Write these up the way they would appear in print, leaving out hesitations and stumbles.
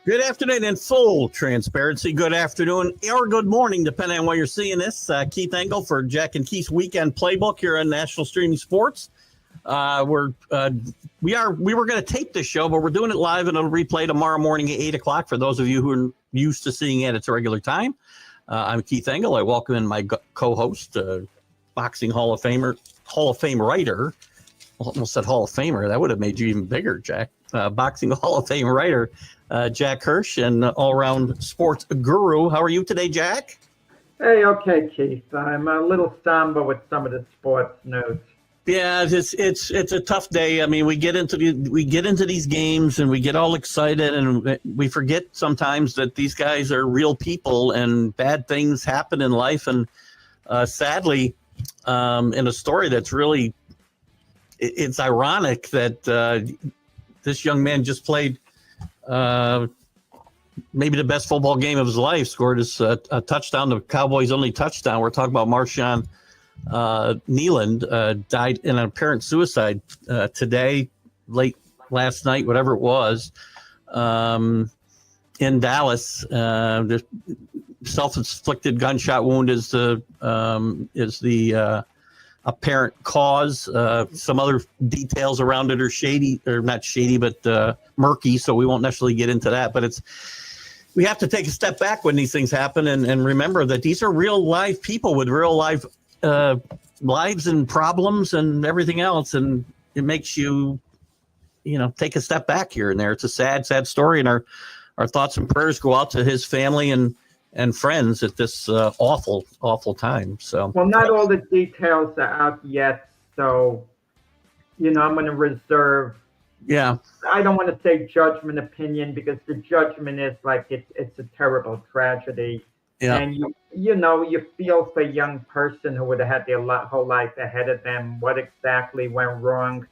Good afternoon in full transparency. Good afternoon or good morning, depending on where you're seeing this. Keith Engle for Jack and Keith's Weekend Playbook here on National Streaming Sports. We were going to tape this show, but we're doing it live and it'll replay tomorrow morning at 8 o'clock for those of you who are used to seeing it at its regular time. I'm Keith Engle. I welcome in my co-host, boxing Hall of Fame writer. Almost said Hall of Famer. That would have made you even bigger, Jack. Boxing Hall of Fame writer, Jack Hirsch, and all-around sports guru. How are you today, Jack? Hey, okay, Keith. I'm a little somber with some of the sports news. Yeah, it's a tough day. I mean, we get into these games and we get all excited, and we forget sometimes that these guys are real people and bad things happen in life. And sadly, in a story that's really, it's ironic that this young man just played maybe the best football game of his life, scored his a touchdown, the Cowboys' only touchdown. We're talking about Marshawn Kneeland, died in an apparent suicide today, late last night, whatever it was, in Dallas. The self-inflicted gunshot wound is the apparent cause. Some other details around it are shady, or not shady, but murky. So we won't necessarily get into that. But we have to take a step back when these things happen and remember that these are real live people with real life lives and problems and everything else. And it makes you, take a step back here and there. It's a sad, sad story. And our thoughts and prayers go out to his family and friends at this awful, awful time. So, well, not all the details are out yet. So, I'm going to reserve. Yeah. I don't want to say judgment opinion because the judgment is like it's a terrible tragedy. Yeah. And you feel for a young person who would have had their whole life ahead of them, what exactly went wrong.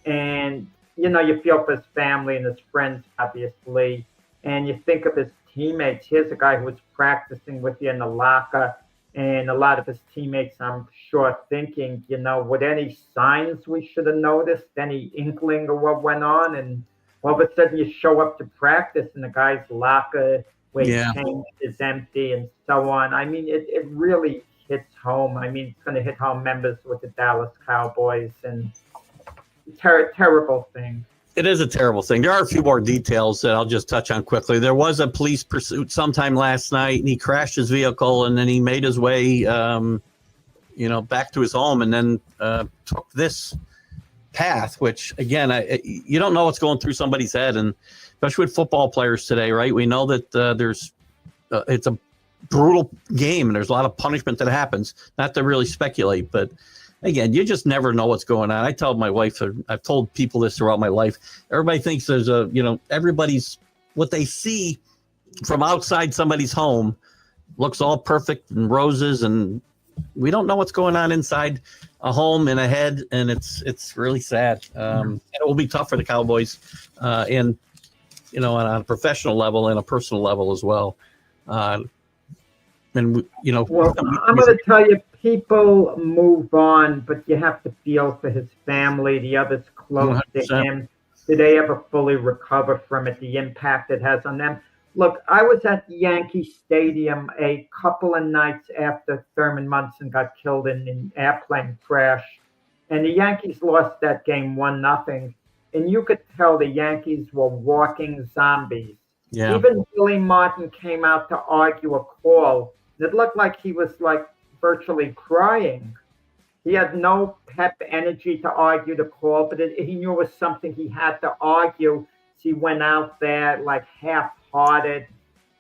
And, you feel for his family and his friends, obviously. And you think of his teammates. Here's a guy who was practicing with you in the locker, and a lot of his teammates, I'm sure, thinking, what any signs we should have noticed, any inkling of what went on, and all of a sudden you show up to practice and the guy's locker where he changed is empty and so on. I mean, it really hits home. I mean, it's going to hit home members with the Dallas Cowboys, and terrible thing. It is a terrible thing. There are a few more details that I'll just touch on quickly. There was a police pursuit sometime last night, and he crashed his vehicle, and then he made his way, back to his home, and then took this path, which, again, you don't know what's going through somebody's head, and especially with football players today, right? We know that it's a brutal game, and there's a lot of punishment that happens. Not to really speculate, but again, you just never know what's going on. I tell my wife, I've told people this throughout my life. Everybody thinks there's everybody's, what they see from outside somebody's home looks all perfect and roses, and we don't know what's going on inside a home and a head, and it's really sad. And it will be tough for the Cowboys, and on a professional level and a personal level as well. Well, I'm going to tell you, people move on, but you have to feel for his family, the others close 100%. To him. Do they ever fully recover from it, the impact it has on them? Look, I was at Yankee Stadium a couple of nights after Thurman Munson got killed in an airplane crash, and the Yankees lost that game 1-0, and you could tell the Yankees were walking zombies. Yeah. Even Billy Martin came out to argue a call. It looked like he was virtually crying. He had no pep energy to argue the call, but he knew it was something he had to argue. So he went out there half-hearted,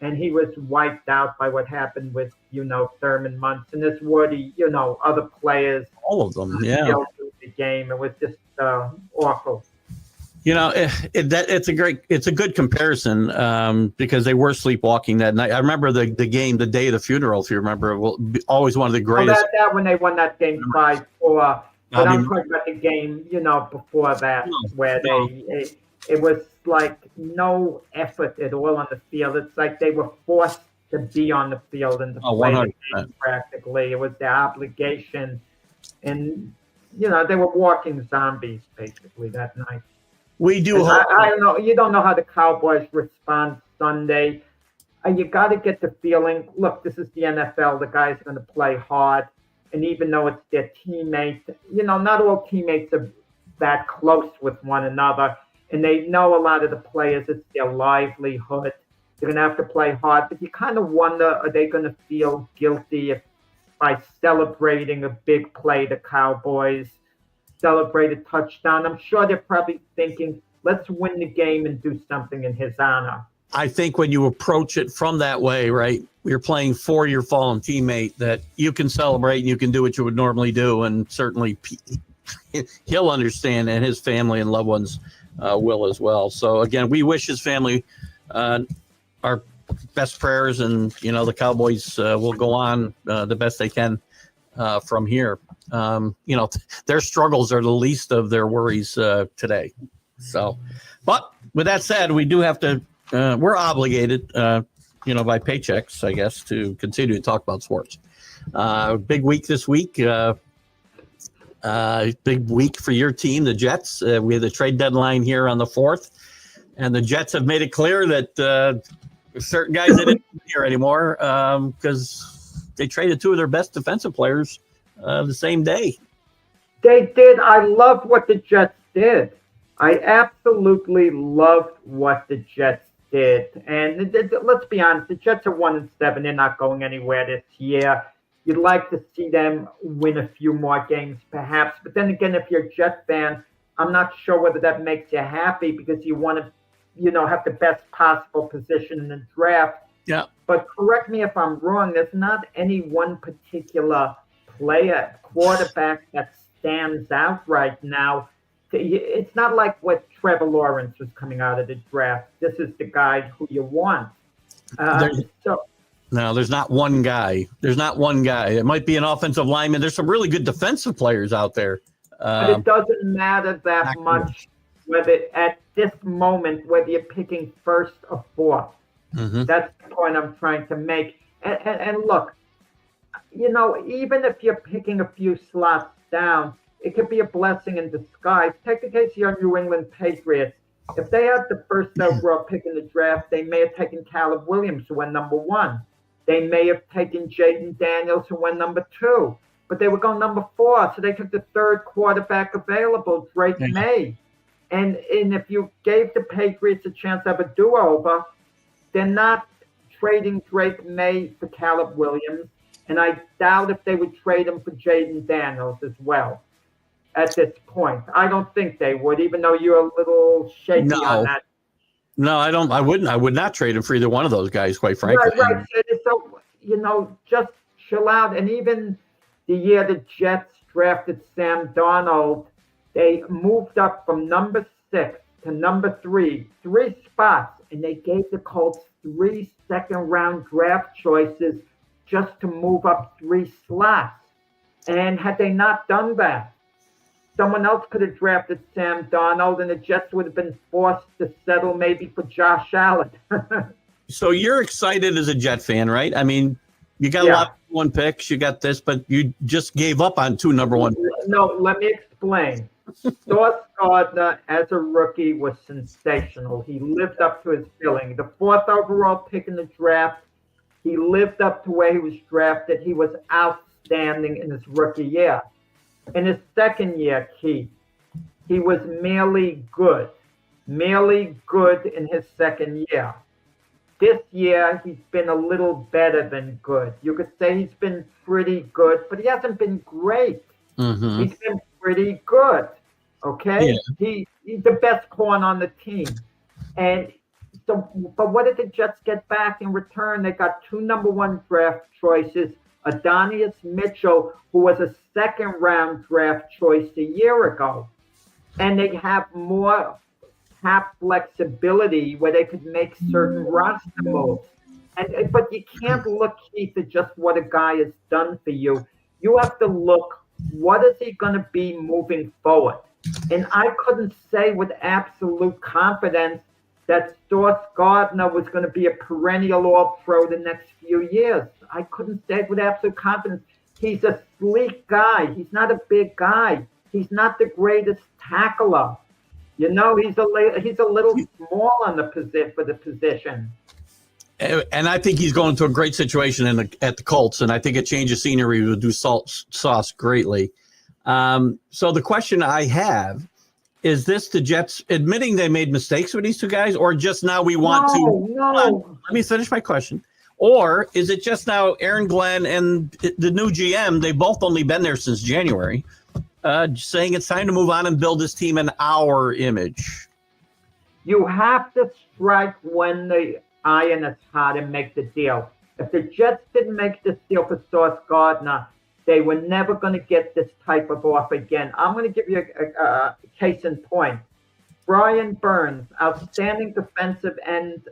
and he was wiped out by what happened with, Thurman Munson. This Woody, other players. All of them, yeah. The game. It was just awful. It's a good comparison because they were sleepwalking that night. I remember the game, the day of the funeral, if you remember, always one of the greatest. Well, that when they won that game 5-4, but I'm talking about the game, before that, where it was like no effort at all on the field. It's like they were forced to be on the field and to play the game practically. It was their obligation, and they were walking zombies basically that night. We do. I don't know. You don't know how the Cowboys respond Sunday. You got to get the feeling, look, this is the NFL. The guys are going to play hard. And even though it's their teammates, not all teammates are that close with one another. And they know a lot of the players, it's their livelihood. They're going to have to play hard. But you kind of wonder, are they going to feel guilty by celebrating a big play, the Cowboys celebrate a touchdown? I'm sure they're probably thinking, let's win the game and do something in his honor. I think when you approach it from that way, right, you're playing for your fallen teammate, that you can celebrate and you can do what you would normally do. And certainly he'll understand, and his family and loved ones will as well. So, again, we wish his family our best prayers, and, the Cowboys will go on the best they can from here. Their struggles are the least of their worries today. So, but with that said, we do have to, we're obligated, by paychecks, I guess, to continue to talk about sports. Big week this week. Big week for your team, the Jets. We have the trade deadline here on the 4th, and the Jets have made it clear that certain guys that didn't here anymore because they traded 2 of their best defensive players the same day. They did. I love what the Jets did. I absolutely loved what the Jets did. And let's be honest, the Jets are 1-7. They're not going anywhere this year. You'd like to see them win a few more games, perhaps. But then again, if you're a Jet fan, I'm not sure whether that makes you happy because you want to, have the best possible position in the draft. Yeah. But correct me if I'm wrong. There's not any one particular quarterback that stands out right now. It's not like what Trevor Lawrence was coming out of the draft. This is the guy who you want. No, there's not one guy. It might be an offensive lineman. There's some really good defensive players out there. But it doesn't matter that much whether at this moment, whether you're picking 1st or 4th. Mm-hmm. That's the point I'm trying to make. And look, even if you're picking a few slots down, it could be a blessing in disguise. Take the case of your New England Patriots. If they had the 1st overall pick in the draft, they may have taken Caleb Williams, who went number 1. They may have taken Jaden Daniels, who went number 2. But they were going number 4, so they took the 3rd quarterback available, Drake May. And if you gave the Patriots a chance to have a do-over, they're not trading Drake May for Caleb Williams. And I doubt if they would trade him for Jaden Daniels as well at this point. I don't think they would, even though you're a little shaky on that. No, I don't. I wouldn't. I would not trade him for either one of those guys, quite frankly. Right. So, just chill out. And even the year the Jets drafted Sam Darnold, they moved up from number 6 to number 3 spots, and they gave the Colts 3 second-round draft choices just to move up 3 slots. And had they not done that, someone else could have drafted Sam Darnold, and the Jets would have been forced to settle maybe for Josh Allen. So you're excited as a Jet fan, right? I mean, you got a lot of one picks, you got this, but you just gave up on 2 number 1 picks. No, let me explain. Sauce Gardner, as a rookie, was sensational. He lived up to his billing. The 4th overall pick in the draft, he lived up to where he was drafted. He was outstanding in his rookie year. In his 2nd year, Keith, he was merely good in his 2nd year. This year, he's been a little better than good. You could say he's been pretty good, but he hasn't been great. Mm-hmm. He's been pretty good, okay? Yeah. He's the best corner on the team. And so, but what did the Jets get back in return? They got 2 number 1 draft choices, Adonis Mitchell, who was a 2nd-round draft choice a year ago. And they have more cap flexibility where they could make certain roster moves. But you can't look, Keith, at just what a guy has done for you. You have to look, what is he going to be moving forward? And I couldn't say with absolute confidence that Sauce Gardner was going to be a perennial All-Pro the next few years. I couldn't say it with absolute confidence. He's a sleek guy. He's not a big guy. He's not the greatest tackler. He's a little small on for the position. And I think he's going to a great situation at the Colts, and I think a change of scenery would do Sauce greatly. So the question I have is this: the Jets admitting they made mistakes with these two guys, or just now we want to? No. Let me finish my question. Or is it just now Aaron Glenn and the new GM? They've both only been there since January, saying it's time to move on and build this team in our image. You have to strike when the iron is hot and make the deal. If the Jets didn't make this deal for Sauce Gardner, they were never going to get this type of offer again. I'm going to give you a case in point. Brian Burns, outstanding defensive end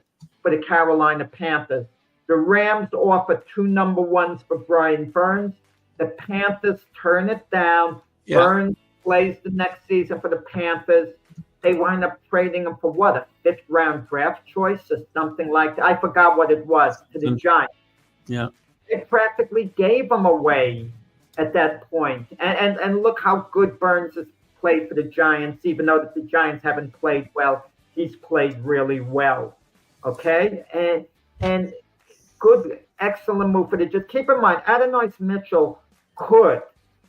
for the Carolina Panthers. The Rams offer 2 number ones for Brian Burns. The Panthers turn it down. Yeah. Burns plays the next season for the Panthers. They wind up trading him for what, a 5th-round draft choice or something like that. I forgot what it was, to the Giants. Yeah. They practically gave him away at that point. And look how good Burns has played for the Giants, even though the Giants haven't played well. He's played really well. Okay? And good, excellent move for the Jets. Keep in mind, Adonai Mitchell could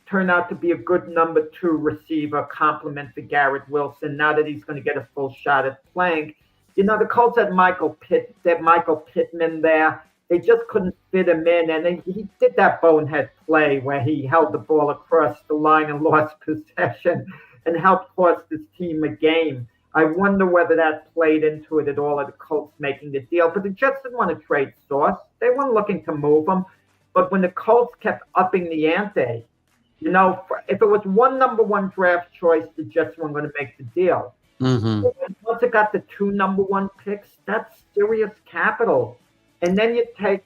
turn out to be a good number 2 receiver, complement for Garrett Wilson, now that he's going to get a full shot at playing. You know, the Colts had Michael Pittman there. They just couldn't fit him in, and he did that bonehead play where he held the ball across the line and lost possession and helped cost his team a game. I wonder whether that played into it at all, of the Colts making the deal. But the Jets didn't want to trade Sauce. They weren't looking to move him. But when the Colts kept upping the ante, you know, if it was 1 number 1 draft choice, the Jets weren't going to make the deal. Mm-hmm. Once it got the 2 number 1 picks, that's serious capital. And then you take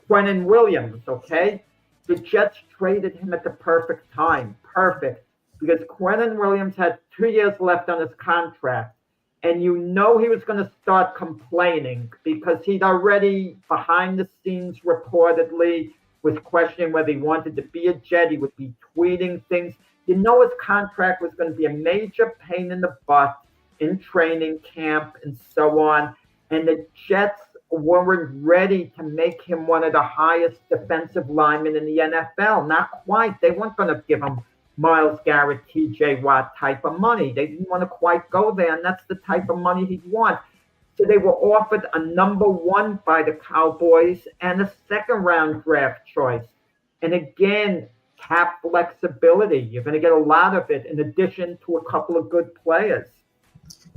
Quinnen Williams, okay? The Jets traded him at the perfect time. Perfect. Because Quinnen Williams had 2 years left on his contract. And you know he was going to start complaining because he'd already, behind the scenes, reportedly, was questioning whether he wanted to be a Jet. He would be tweeting things. You know his contract was going to be a major pain in the butt in training camp and so on. And the Jets weren't ready to make him one of the highest defensive linemen in the NFL. Not quite. They weren't going to give him Myles Garrett, TJ Watt type of money. They didn't want to quite go there, and that's the type of money he'd want. So they were offered a number 1 by the Cowboys and a 2nd-round draft choice. And again, cap flexibility. You're going to get a lot of it in addition to a couple of good players.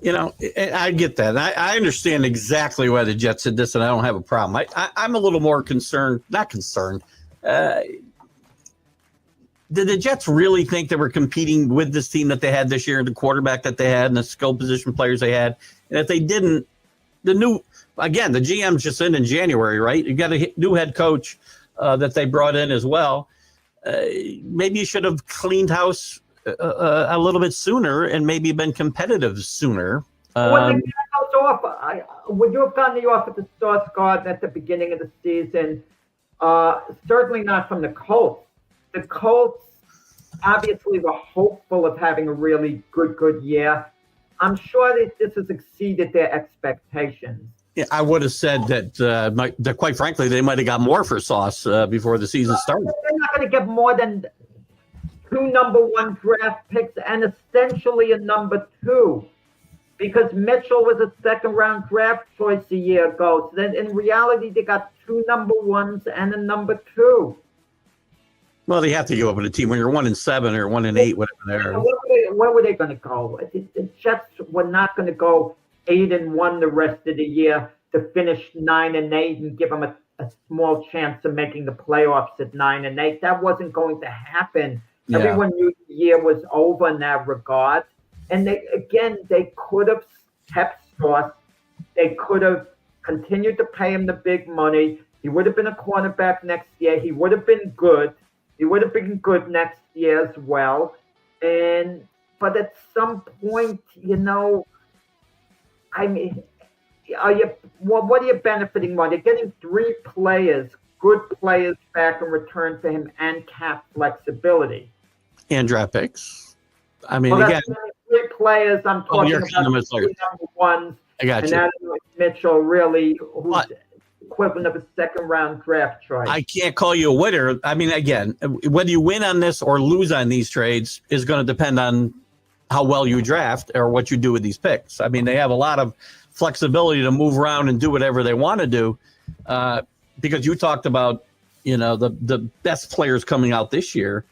You know, I get that. I understand exactly why the Jets did this, and I don't have a problem. I'm a little more concerned, not concerned. Did the Jets really think they were competing with this team that they had this year, the quarterback that they had, and the skill position players they had? And if they didn't, the GM's just in January, right? You got a new head coach that they brought in as well. Maybe you should have cleaned house a little bit sooner and maybe been competitive sooner. When they got those offer, would you have gotten the offer to Sauce Gardner at the beginning of the season? Certainly not from the Colts. The Colts obviously were hopeful of having a really good year. I'm sure that this has exceeded their expectations. Yeah, I would have said that, quite frankly, they might have got more for Sauce before the season started. They're not going to get more than 2 number 1 draft picks and essentially a number 2, because Mitchell was a 2nd-round draft choice a year ago. So then in reality, they got 2 number 1s and a number 2. Well, they have to give up with a team when you're 1-7 or 1-8, whatever they are. Where were they going to go? The Jets were not going to go 8-1 the rest of the year to finish 9-8 and give them a small chance of making the playoffs at 9-8. That wasn't going to happen. Yeah. Everyone knew the year was over in that regard. And they could have kept Sauce. They could have continued to pay him the big money. He would have been a cornerback next year. He would have been good. He would have been good next year as well. But at some point, you know, I mean, what are you benefiting more? They're getting 3 players, good players back in return for him, and cap flexibility. And draft picks. I mean, again, 3 players. I'm talking about 3 number 1s I got And you. that Mitchell really, who's But equivalent of a second-round draft choice. I can't call you a winner. I mean, again, whether you win on this or lose on these trades is going to depend on how well you draft or what you do with these picks. I mean, they have a lot of flexibility to move around and do whatever they want to do. Because you talked about, the best players coming out this year,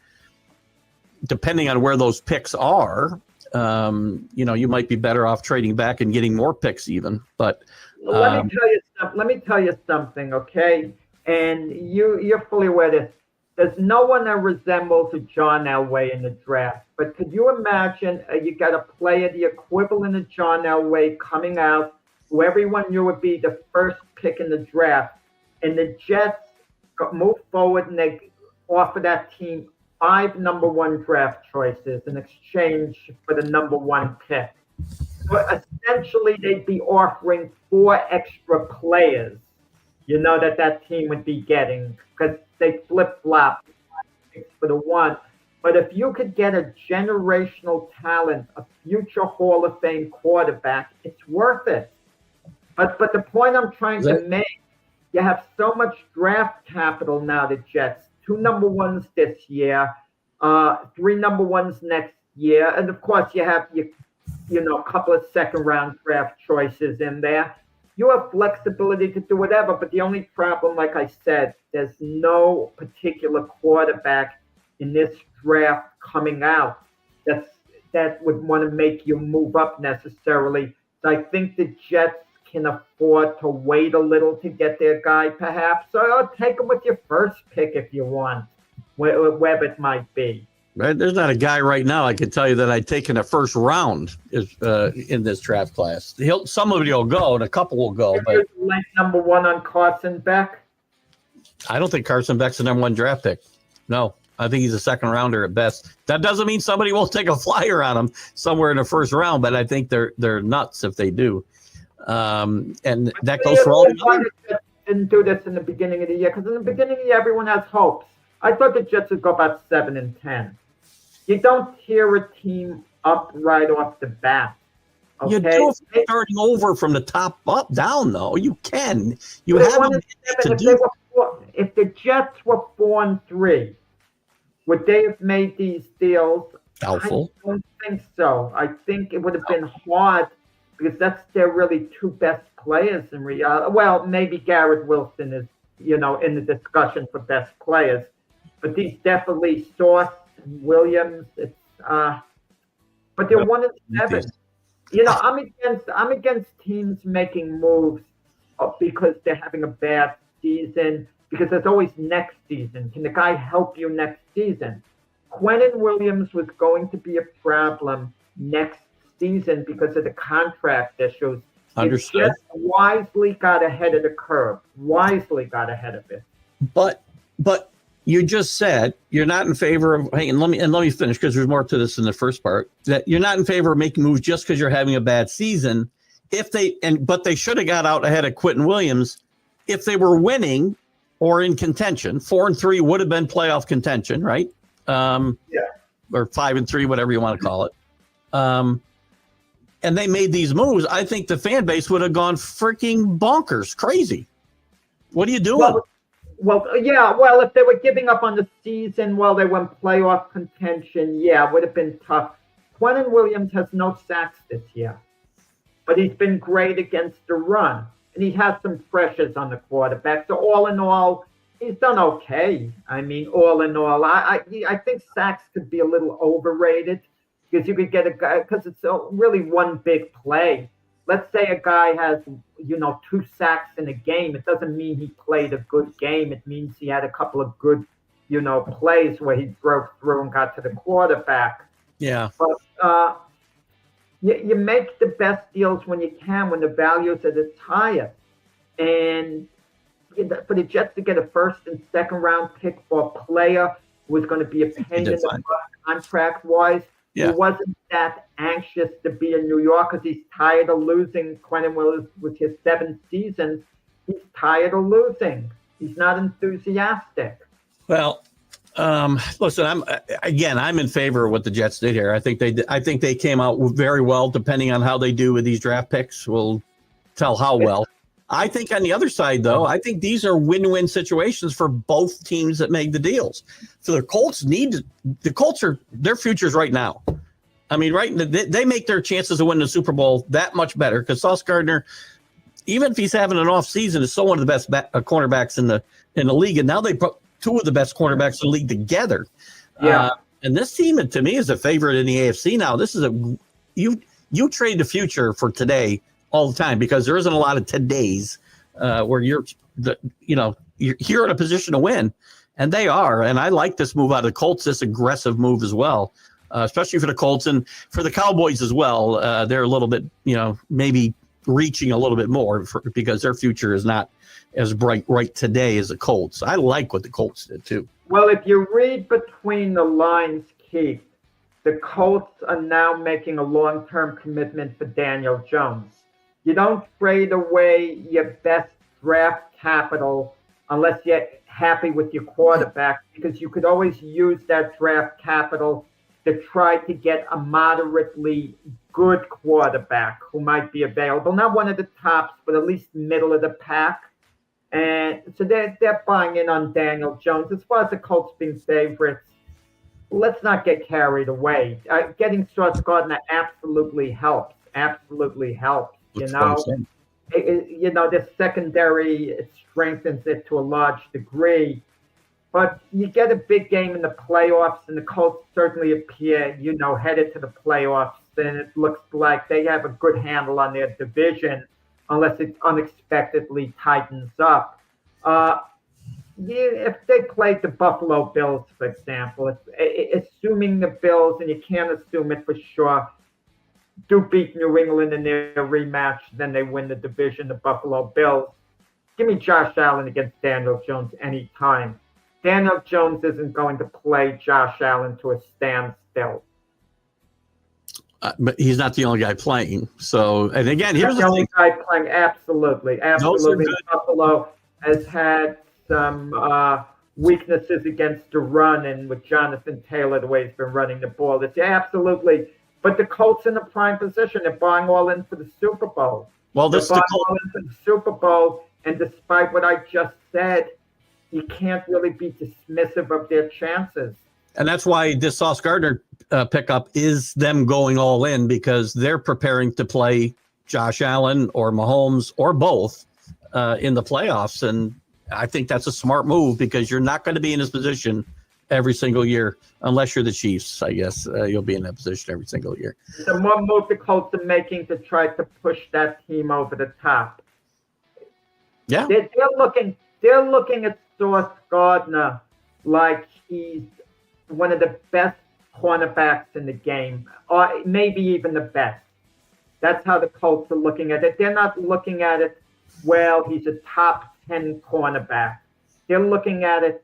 depending on where those picks are, you might be better off trading back and getting more picks even. But let me tell you something, okay? And you're fully aware of this. There's no one that resembles a John Elway in the draft. But could you imagine you got a player the equivalent of John Elway coming out, who everyone knew would be the first pick in the draft, and the Jets move forward and they offer that team 5 number 1 draft choices in exchange for the number 1 pick. So essentially, they'd be offering 4 extra players, that team would be getting, because they flip-flop for the 1. But if you could get a generational talent, a future Hall of Fame quarterback, it's worth it. But the point I'm trying to make, you have so much draft capital now, the Jets. 2 number 1s this year, 3 number 1s next year, and of course you have a couple of second-round draft choices in there. You have flexibility to do whatever, but the only problem, like I said, there's no particular quarterback in this draft coming out that would want to make you move up necessarily. So I think the Jets can afford to wait a little to get their guy, perhaps. So I'll take him with your first pick if you want, wherever it might be. Right, there's not a guy right now I can tell you that I'd take in a first round in this draft class. Somebody will go, and a couple will go. But Like number 1 on Carson Beck. I don't think Carson Beck's the number 1 draft pick. No, I think he's a second rounder at best. That doesn't mean somebody won't take a flyer on him somewhere in the first round, but I think they're nuts if they do. And that goes for all the others. Didn't do this in the beginning of the year, because in the beginning of the year everyone has hopes. I thought the Jets would go about 7-10. You don't tear a team up right off the bat. Okay? You do if you're starting over from the top up down, though. You can. You have a to do. If the Jets were 4-3, would they have made these deals? Doubtful. I don't think so. I think it would have been hard, because that's their really 2 best players in reality. Well, maybe Garrett Wilson is, in the discussion for best players, but these definitely Sauce and Williams. It's but they're 1-7. I'm against teams making moves because they're having a bad season, because there's always next season. Can the guy help you next season? Quentin Williams was going to be a problem next season because of the contract issues. Understood. It just wisely got ahead of the curve. Wisely got ahead of it. But you just said you're not in favor of. Hey, and let me finish, because there's more to this in the first part. That you're not in favor of making moves just because you're having a bad season. But they should have got out ahead of Quentin Williams if they were winning or in contention. 4-3 would have been playoff contention, right? Yeah. Or 5-3, whatever you want to call it. And they made these moves. I think the fan base would have gone freaking bonkers, crazy. What are you doing? Well, if they were giving up on the season while they were in playoff contention, it would have been tough. Quentin Williams has no sacks this year, but he's been great against the run, and he has some pressures on the quarterback. So all in all, he's done okay. I mean, all in all, I think sacks could be a little overrated, because you could get a guy, because it's really one big play. Let's say a guy has, 2 sacks in a game. It doesn't mean he played a good game. It means he had a couple of good, plays where he broke through and got to the quarterback. Yeah. But you make the best deals when you can, when the values are the highest. And for the Jets to get a first and second round pick for a player who was going to be a pain in the butt contract-wise, he wasn't that anxious to be in New York, because he's tired of losing. Quentin Williams with his 7 seasons, he's tired of losing. He's not enthusiastic. Well, listen, I'm in favor of what the Jets did here. I think they came out very well, depending on how they do with these draft picks. We'll tell how well. I think on the other side, though, I think these are win-win situations for both teams that make the deals. So the Colts their futures right now. I mean, they make their chances of winning the Super Bowl that much better because Sauce Gardner, even if he's having an off season, is still one of the best cornerbacks in the league. And now they put two of the best cornerbacks in the league together. Yeah. And this team, to me, is a favorite in the AFC now. This is you trade the future for today all the time because there isn't a lot of todays where you're here in a position to win, and they are. And I like this move out of the Colts, this aggressive move as well, especially for the Colts and for the Cowboys as well. They're a little bit, maybe reaching a little bit more because their future is not as bright right today as the Colts. I like what the Colts did too. Well, if you read between the lines, Keith, the Colts are now making a long-term commitment for Daniel Jones. You don't trade away your best draft capital unless you're happy with your quarterback, because you could always use that draft capital to try to get a moderately good quarterback who might be available. Not one of the tops, but at least middle of the pack. And so they're buying in on Daniel Jones. As far as the Colts being favorites, let's not get carried away. Getting Sauce Gardner absolutely helps. Absolutely helps. The secondary, it strengthens it to a large degree. But you get a big game in the playoffs, and the Colts certainly appear, headed to the playoffs. And it looks like they have a good handle on their division, unless it unexpectedly tightens up. If they played the Buffalo Bills, for example, assuming the Bills, and you can't assume it for sure, do beat New England in their rematch, then they win the division, the Buffalo Bills. Give me Josh Allen against Daniel Jones anytime. Daniel Jones isn't going to play Josh Allen to a standstill. But he's not the only guy playing. So, and again, here's the only guy playing. Absolutely. Buffalo has had some weaknesses against the run, and with Jonathan Taylor, the way he's been running the ball. Absolutely. But the Colts in a prime position. They're buying all in for the Super Bowl. Well, they're buying all in for the Super Bowl, and despite what I just said, you can't really be dismissive of their chances. And that's why this Sauce Gardner pickup is them going all in, because they're preparing to play Josh Allen or Mahomes or both in the playoffs. And I think that's a smart move, because you're not going to be in this position every single year unless you're the Chiefs. I guess you'll be in that position every single year. The more move the Colts are making to try to push that team over the top. Yeah, they're looking at Sauce Gardner like he's one of the best cornerbacks in the game, or maybe even the best. That's how the Colts are looking at it. They're not looking at it, well, he's a top 10 cornerback. They're looking at it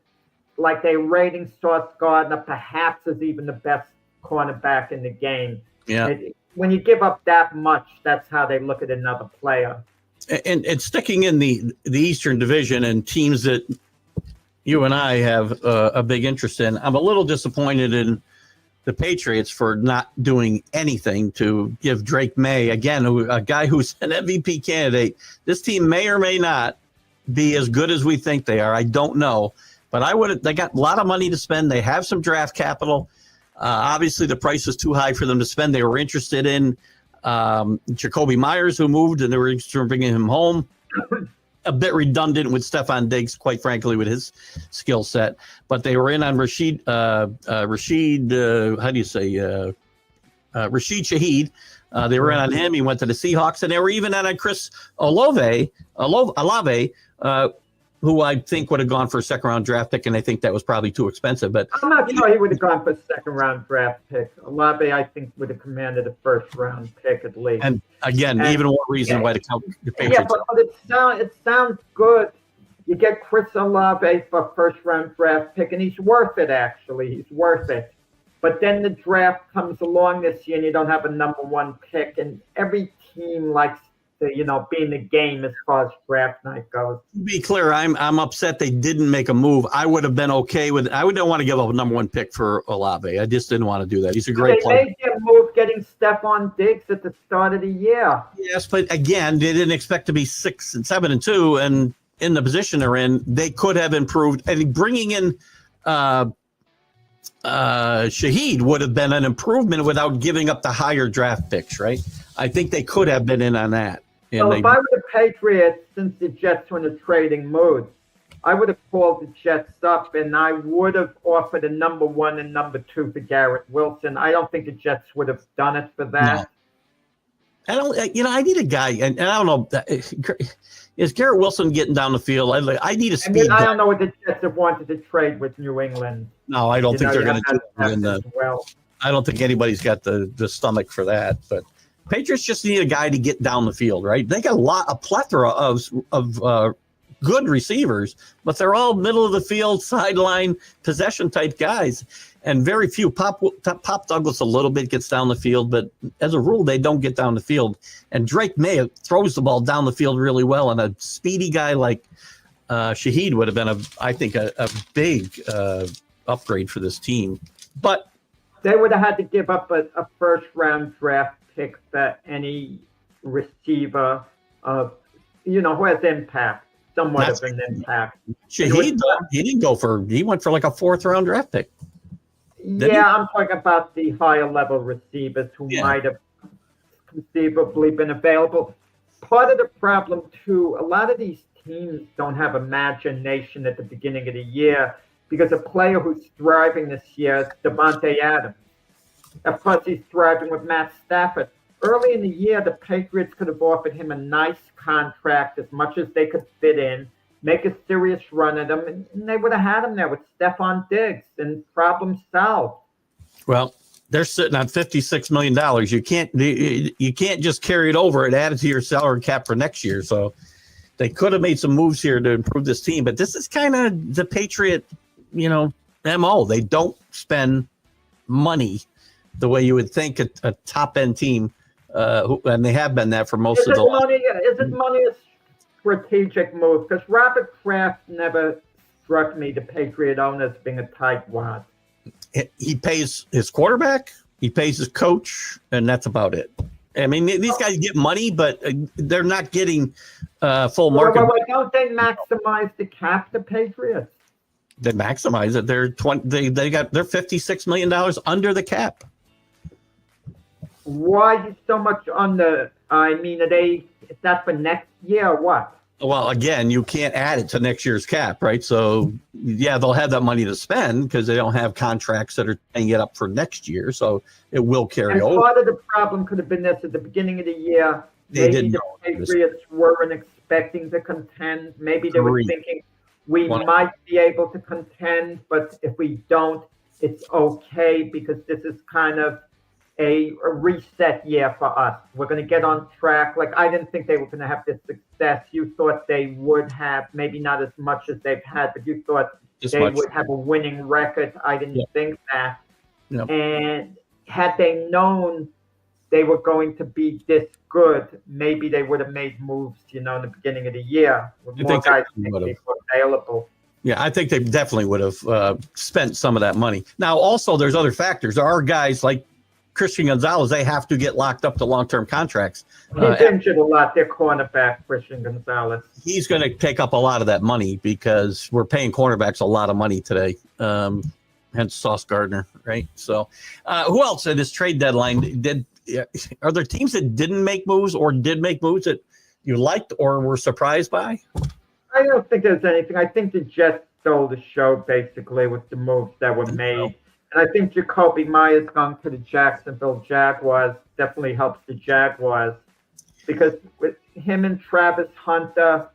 like they're rating Sauce Gardner perhaps as even the best cornerback in the game. Yeah. When you give up that much, that's how they look at another player. And sticking in the Eastern Division and teams that you and I have a big interest in, I'm a little disappointed in the Patriots for not doing anything to give Drake May, again, a guy who's an MVP candidate. This team may or may not be as good as we think they are. I don't know. But they got a lot of money to spend. They have some draft capital. Obviously, the price was too high for them to spend. They were interested in Jacoby Myers, who moved, and they were interested in bringing him home. A bit redundant with Stephon Diggs, quite frankly, with his skill set. But they were in on Rashid Shaheed. They were in on him. He went to the Seahawks, and they were even in on Chris Olave, who I think would have gone for a second-round draft pick, and I think that was probably too expensive. But I'm not sure he would have gone for a second-round draft pick. Olave, I think, would have commanded a first-round pick at least. And again, even more reason why the Patriots. Yeah, but it sounds good. You get Chris Olave for a first-round draft pick, and he's worth it, actually. He's worth it. But then the draft comes along this year, and you don't have a number one pick, and every team likes to, be in the game as far as draft night goes. To be clear, I'm upset they didn't make a move. I would have been okay with it. I wouldn't want to give up a number one pick for Olave. I just didn't want to do that. He's a great player. They made their move getting Stephon Diggs at the start of the year. Yes, but again, they didn't expect to be 6-7-2, and in the position they're in, they could have improved. And bringing in Shaheed would have been an improvement without giving up the higher draft picks, right? I think they could have been in on that. And So if I were the Patriots, since the Jets were in a trading mood, I would have called the Jets up and I would have offered a number 1 and number 2 for Garrett Wilson. I don't think the Jets would have done it for that. No. I need a guy, and I don't know, is Garrett Wilson getting down the field? I need a speed guy. I don't know what the Jets have wanted to trade with New England. No, I don't think they're going to do it. Well, I don't think anybody's got the stomach for that. But Patriots just need a guy to get down the field, right? They got a plethora of good receivers, but they're all middle of the field, sideline, possession type guys. And very few. Pop Douglas a little bit gets down the field, but as a rule, they don't get down the field. And Drake May throws the ball down the field really well. And a speedy guy like Shaheed would have been, I think, a big upgrade for this team. But they would have had to give up a first-round draft pick for any receiver, who has impact, somewhat of an impact. Shaheed, he went for like a 4th-round draft pick. Yeah, I'm talking about the higher level receivers who might have conceivably been available. Part of the problem, too, a lot of these teams don't have imagination at the beginning of the year because a player who's thriving this year is Devontae Adams. Of course, he's thriving with Matt Stafford. Early in the year, the Patriots could have offered him a nice contract, as much as they could fit in, make a serious run at him, and they would have had him there with Stephon Diggs, and problem solved. Well, they're sitting on $56 million. You can't just carry it over and add it to your salary cap for next year. So they could have made some moves here to improve this team, but this is kind of the Patriot, MO. They don't spend money the way you would think a top end team, and they have been that for most of the money. Is it money? Strategic move, because Robert Kraft never struck me, the Patriot owner, as being a tightwad. He pays his quarterback, he pays his coach, and that's about it. I mean, these guys get money, but they're not getting full market. Well, don't they maximize the cap, the Patriots? They maximize it. They're they're $56 million under the cap. Why is so much under? I mean, is that for next year or what? Well, again, you can't add it to next year's cap, right? So, yeah, they'll have that money to spend because they don't have contracts that are paying it up for next year. So it will carry over. Part of the problem could have been this at the beginning of the year. Maybe the Patriots weren't expecting to contend. Maybe they were thinking we might be able to contend, but if we don't, it's okay because this is kind of a reset year for us. We're going to get on track. Like, I didn't think they were going to have this success. You thought they would have, maybe not as much as they've had, but you thought would have a winning record. I didn't think that. Yep. And had they known they were going to be this good, maybe they would have made moves, in the beginning of the year with more guys available. Yeah, I think they definitely would have spent some of that money. Now, also, there's other factors. There are guys like Christian Gonzalez, they have to get locked up to long-term contracts. He's injured a lot. Their cornerback, Christian Gonzalez. He's going to take up a lot of that money because we're paying cornerbacks a lot of money today. Hence Sauce Gardner, right? So who else at this trade deadline are there teams that didn't make moves or did make moves that you liked or were surprised by? I don't think there's anything. I think the Jets stole the show basically with the moves that were made. And I think Jacoby Myers going to the Jacksonville Jaguars definitely helps the Jaguars because with him and Travis Hunter,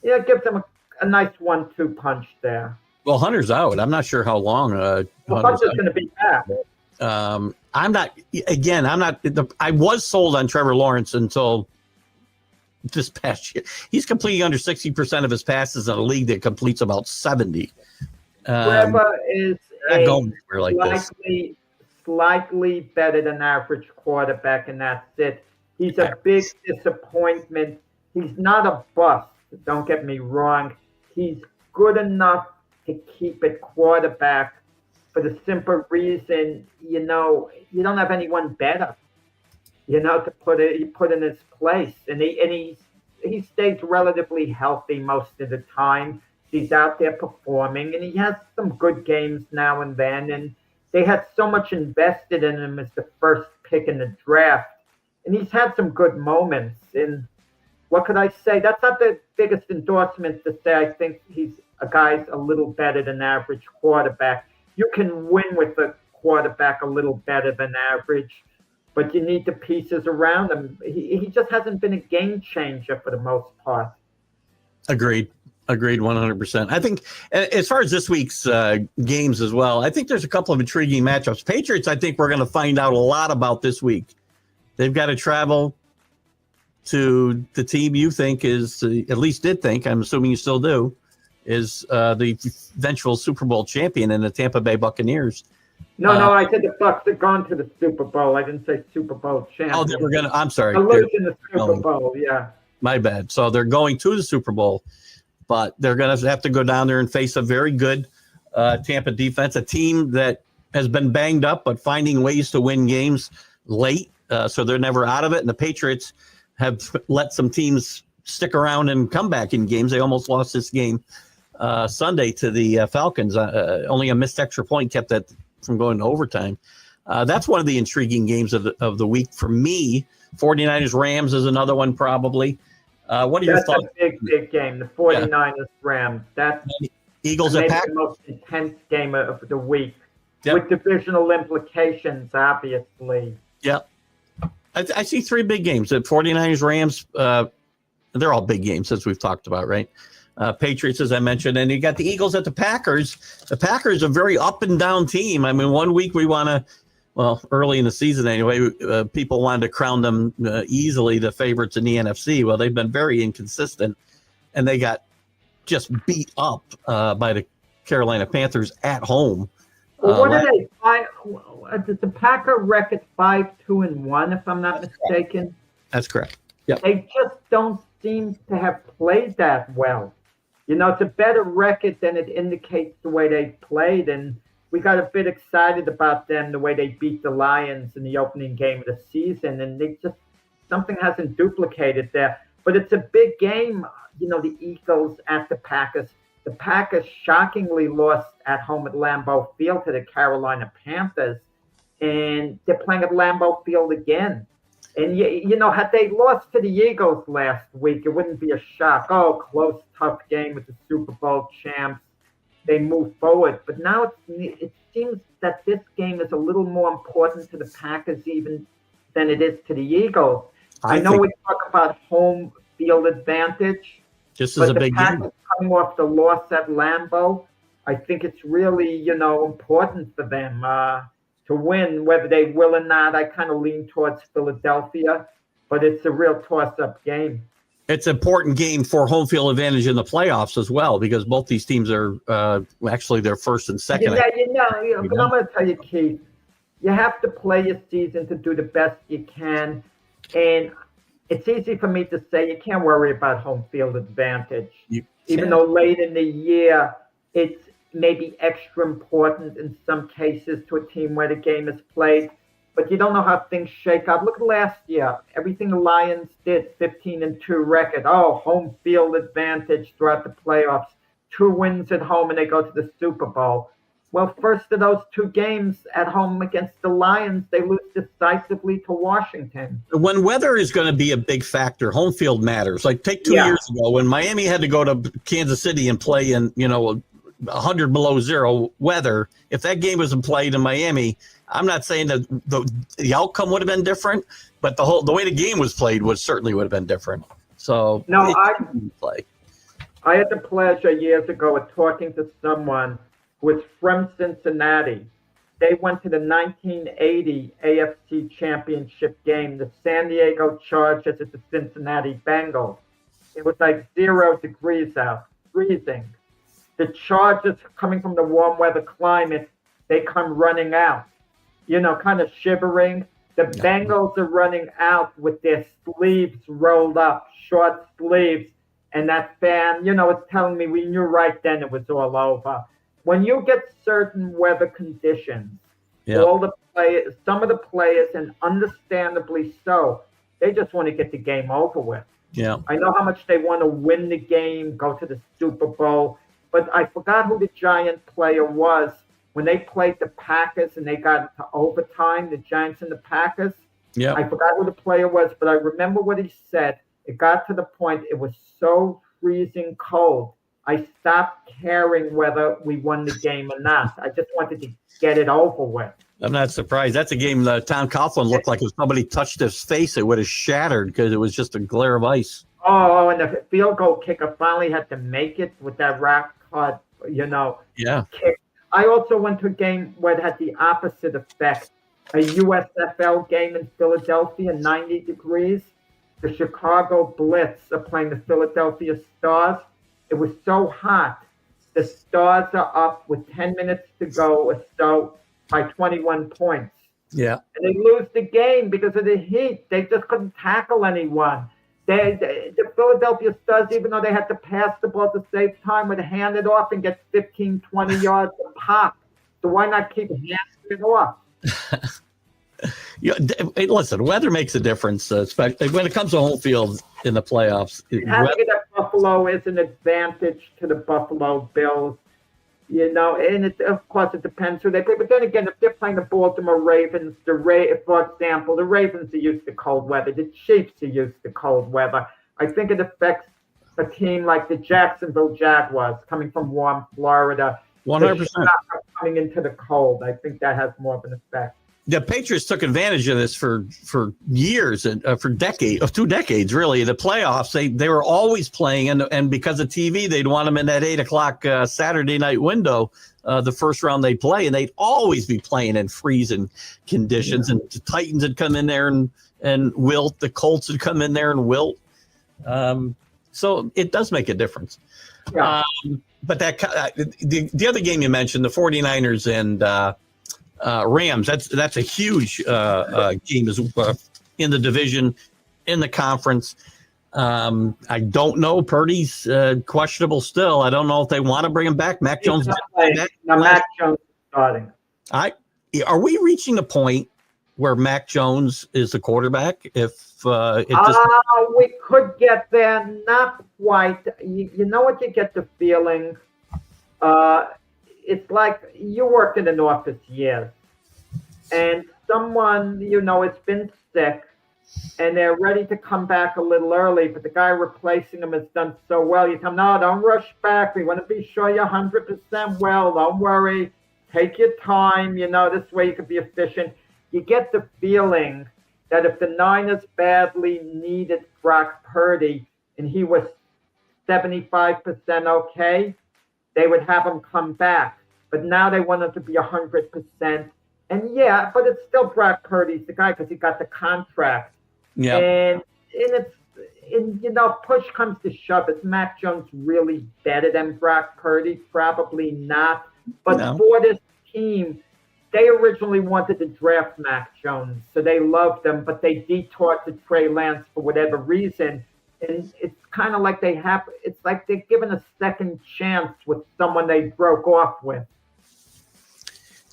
it gives them a nice 1-2 punch there. Well, Hunter's out. I'm not sure how long. Hunter's going to be back. I'm not. I was sold on Trevor Lawrence until this past year. He's completing under 60% of his passes in a league that completes about 70. Trevor is slightly better than average quarterback, and that's it. He's a big disappointment. He's not a bust. Don't get me wrong. He's good enough to keep it quarterback for the simple reason, you don't have anyone better. to put in his place. And he stays relatively healthy most of the time. He's out there performing, and he has some good games now and then. And they had so much invested in him as the first pick in the draft, and he's had some good moments. And what could I say? That's not the biggest endorsement to say I think he's a guy's a little better than average quarterback. You can win with a quarterback a little better than average, but you need the pieces around him. He just hasn't been a game changer for the most part. Agreed. 100%. I think as far as this week's games as well, I think there's a couple of intriguing matchups. Patriots, I think we're going to find out a lot about this week. They've got to travel to the team you think is, at least did think, I'm assuming you still do, is the eventual Super Bowl champion in the Tampa Bay Buccaneers. No, I said the Bucs have gone to the Super Bowl. I didn't say Super Bowl champion. Oh, they were going to, I'm sorry. They're losing the Super Bowl, yeah. My bad. So they're going to the Super Bowl, but they're going to have to go down there and face a very good Tampa defense, a team that has been banged up, but finding ways to win games late. So they're never out of it. And the Patriots have let some teams stick around and come back in games. They almost lost this game Sunday to the Falcons. Only a missed extra point kept that from going to overtime. That's one of the intriguing games of the week for me. 49ers Rams is another one probably. What are your thoughts? That's a big game. The 49ers Rams. That's Eagles maybe at the most intense game of the week, Yep. with divisional implications, obviously. Yep. I see three big games. The 49ers Rams, they're all big games as we've talked about, right? Patriots, as I mentioned, and you got the Eagles at the Packers. The Packers are a very up and down team. I mean, one week we want to, well, early in the season anyway, people wanted to crown them easily the favorites in the NFC. Well, they've been very inconsistent, and they got just beat up by the Carolina Panthers at home. Well, what are they? Does the Packer record 5-2-1, if I'm not mistaken? That's correct. Yep. They just don't seem to have played that well. It's a better record than it indicates the way they played, and we got a bit excited about them, the way they beat the Lions in the opening game of the season, and something hasn't duplicated there. But it's a big game, the Eagles at the Packers. The Packers shockingly lost at home at Lambeau Field to the Carolina Panthers, and they're playing at Lambeau Field again. And, had they lost to the Eagles last week, it wouldn't be a shock. Oh, close, tough game with the Super Bowl champs. They move forward. But now it seems that this game is a little more important to the Packers even than it is to the Eagles. I know we talk about home field advantage. Just as a big game. Coming off the loss at Lambeau, I think it's really, important for them to win. Whether they will or not, I kind of lean towards Philadelphia, but it's a real toss-up game. It's an important game for home field advantage in the playoffs as well, because both these teams are actually their first and second. Yeah, but I'm going to tell you, Keith, you have to play your season to do the best you can, and it's easy for me to say you can't worry about home field advantage. Even though late in the year, it's maybe extra important in some cases to a team where the game is played. But you don't know how things shake out. Look at last year. Everything the Lions did, 15-2 record. Oh, home field advantage throughout the playoffs. 2 wins at home, and they go to the Super Bowl. Well, first of those 2 games at home against the Lions, they lose decisively to Washington. When weather is going to be a big factor, home field matters. Like take 2 years ago when Miami had to go to Kansas City and play in, 100 below zero weather. If that game wasn't played in Miami, I'm not saying that the outcome would have been different, but the way the game was played would have been different. So no, I had the pleasure years ago of talking to someone who was from Cincinnati. They went to the 1980 AFC Championship game, the San Diego Chargers at the Cincinnati Bengals. It was like 0 degrees out, freezing. The Chargers, coming from the warm weather climate, they come running out, kind of shivering. The Bengals are running out with their sleeves rolled up, short sleeves. And that fan, is telling me we knew right then it was all over. When you get certain weather conditions, Yeah. All the players, some of the players, and understandably so, they just want to get the game over with. Yeah. I know how much they want to win the game, go to the Super Bowl, but I forgot who the Giant player was when they played the Packers and they got into overtime, the Giants and the Packers. Yeah. I forgot who the player was, but I remember what he said. It got to the point, it was so freezing cold. I stopped caring whether we won the game or not. I just wanted to get it over with. I'm not surprised. That's a game Tom Coughlin looked like if somebody touched his face, it would have shattered because it was just a glare of ice. Oh, and the field goal kicker finally had to make it with that rock hard, Yeah. kick. I also went to a game where it had the opposite effect. A USFL game in Philadelphia, 90 degrees. The Chicago Blitz are playing the Philadelphia Stars. It was so hot. The Stars are up with 10 minutes to go or so by 21 points. Yeah. And they lose the game because of the heat. They just couldn't tackle anyone. The Philadelphia Stars, even though they had to pass the ball to save time, would hand it off and get 15, 20 yards a pop. So why not keep handing it off? Listen, weather makes a difference, especially when it comes to home field in the playoffs. Having it at Buffalo is an advantage to the Buffalo Bills, and of course it depends who they play. But then again, if they're playing the Baltimore Ravens, for example, the Ravens are used to cold weather. The Chiefs are used to cold weather. I think it affects a team like the Jacksonville Jaguars coming from warm Florida. 100%. Coming into the cold. I think that has more of an effect. The Patriots took advantage of this for years and for 2 decades, really. The playoffs, they were always playing, and because of TV, they'd want them in that 8:00 Saturday night window, the first round they play, and they'd always be playing in freezing conditions. Yeah. And the Titans would come in there and wilt. The Colts would come in there and wilt. So it does make a difference. Yeah. But the other game you mentioned, the 49ers and Rams, that's a huge game in the division, in the conference. I don't know. Purdy's questionable still. I don't know if they want to bring him back. Mac Jones. Mac Jones starting. Are we reaching a point where Mac Jones is the quarterback? We could get there, not quite. You know what? You get the feeling. It's like you worked in an office years, and someone has been sick, and they're ready to come back a little early, but the guy replacing them has done so well. You tell them, no, don't rush back. We want to be sure you're 100% well. Don't worry. Take your time. This way you can be efficient. You get the feeling that if the Niners badly needed Brock Purdy and he was 75% okay, they would have him come back. But now they want him to be 100%. And yeah, but it's still Brock Purdy's the guy because he got the contract. Yeah. And if push comes to shove, is Mac Jones really better than Brock Purdy? Probably not. But for this team, they originally wanted to draft Mac Jones, so they loved him, but they detoured to Trey Lance for whatever reason. And it's kind of like it's like they're given a second chance with someone they broke off with.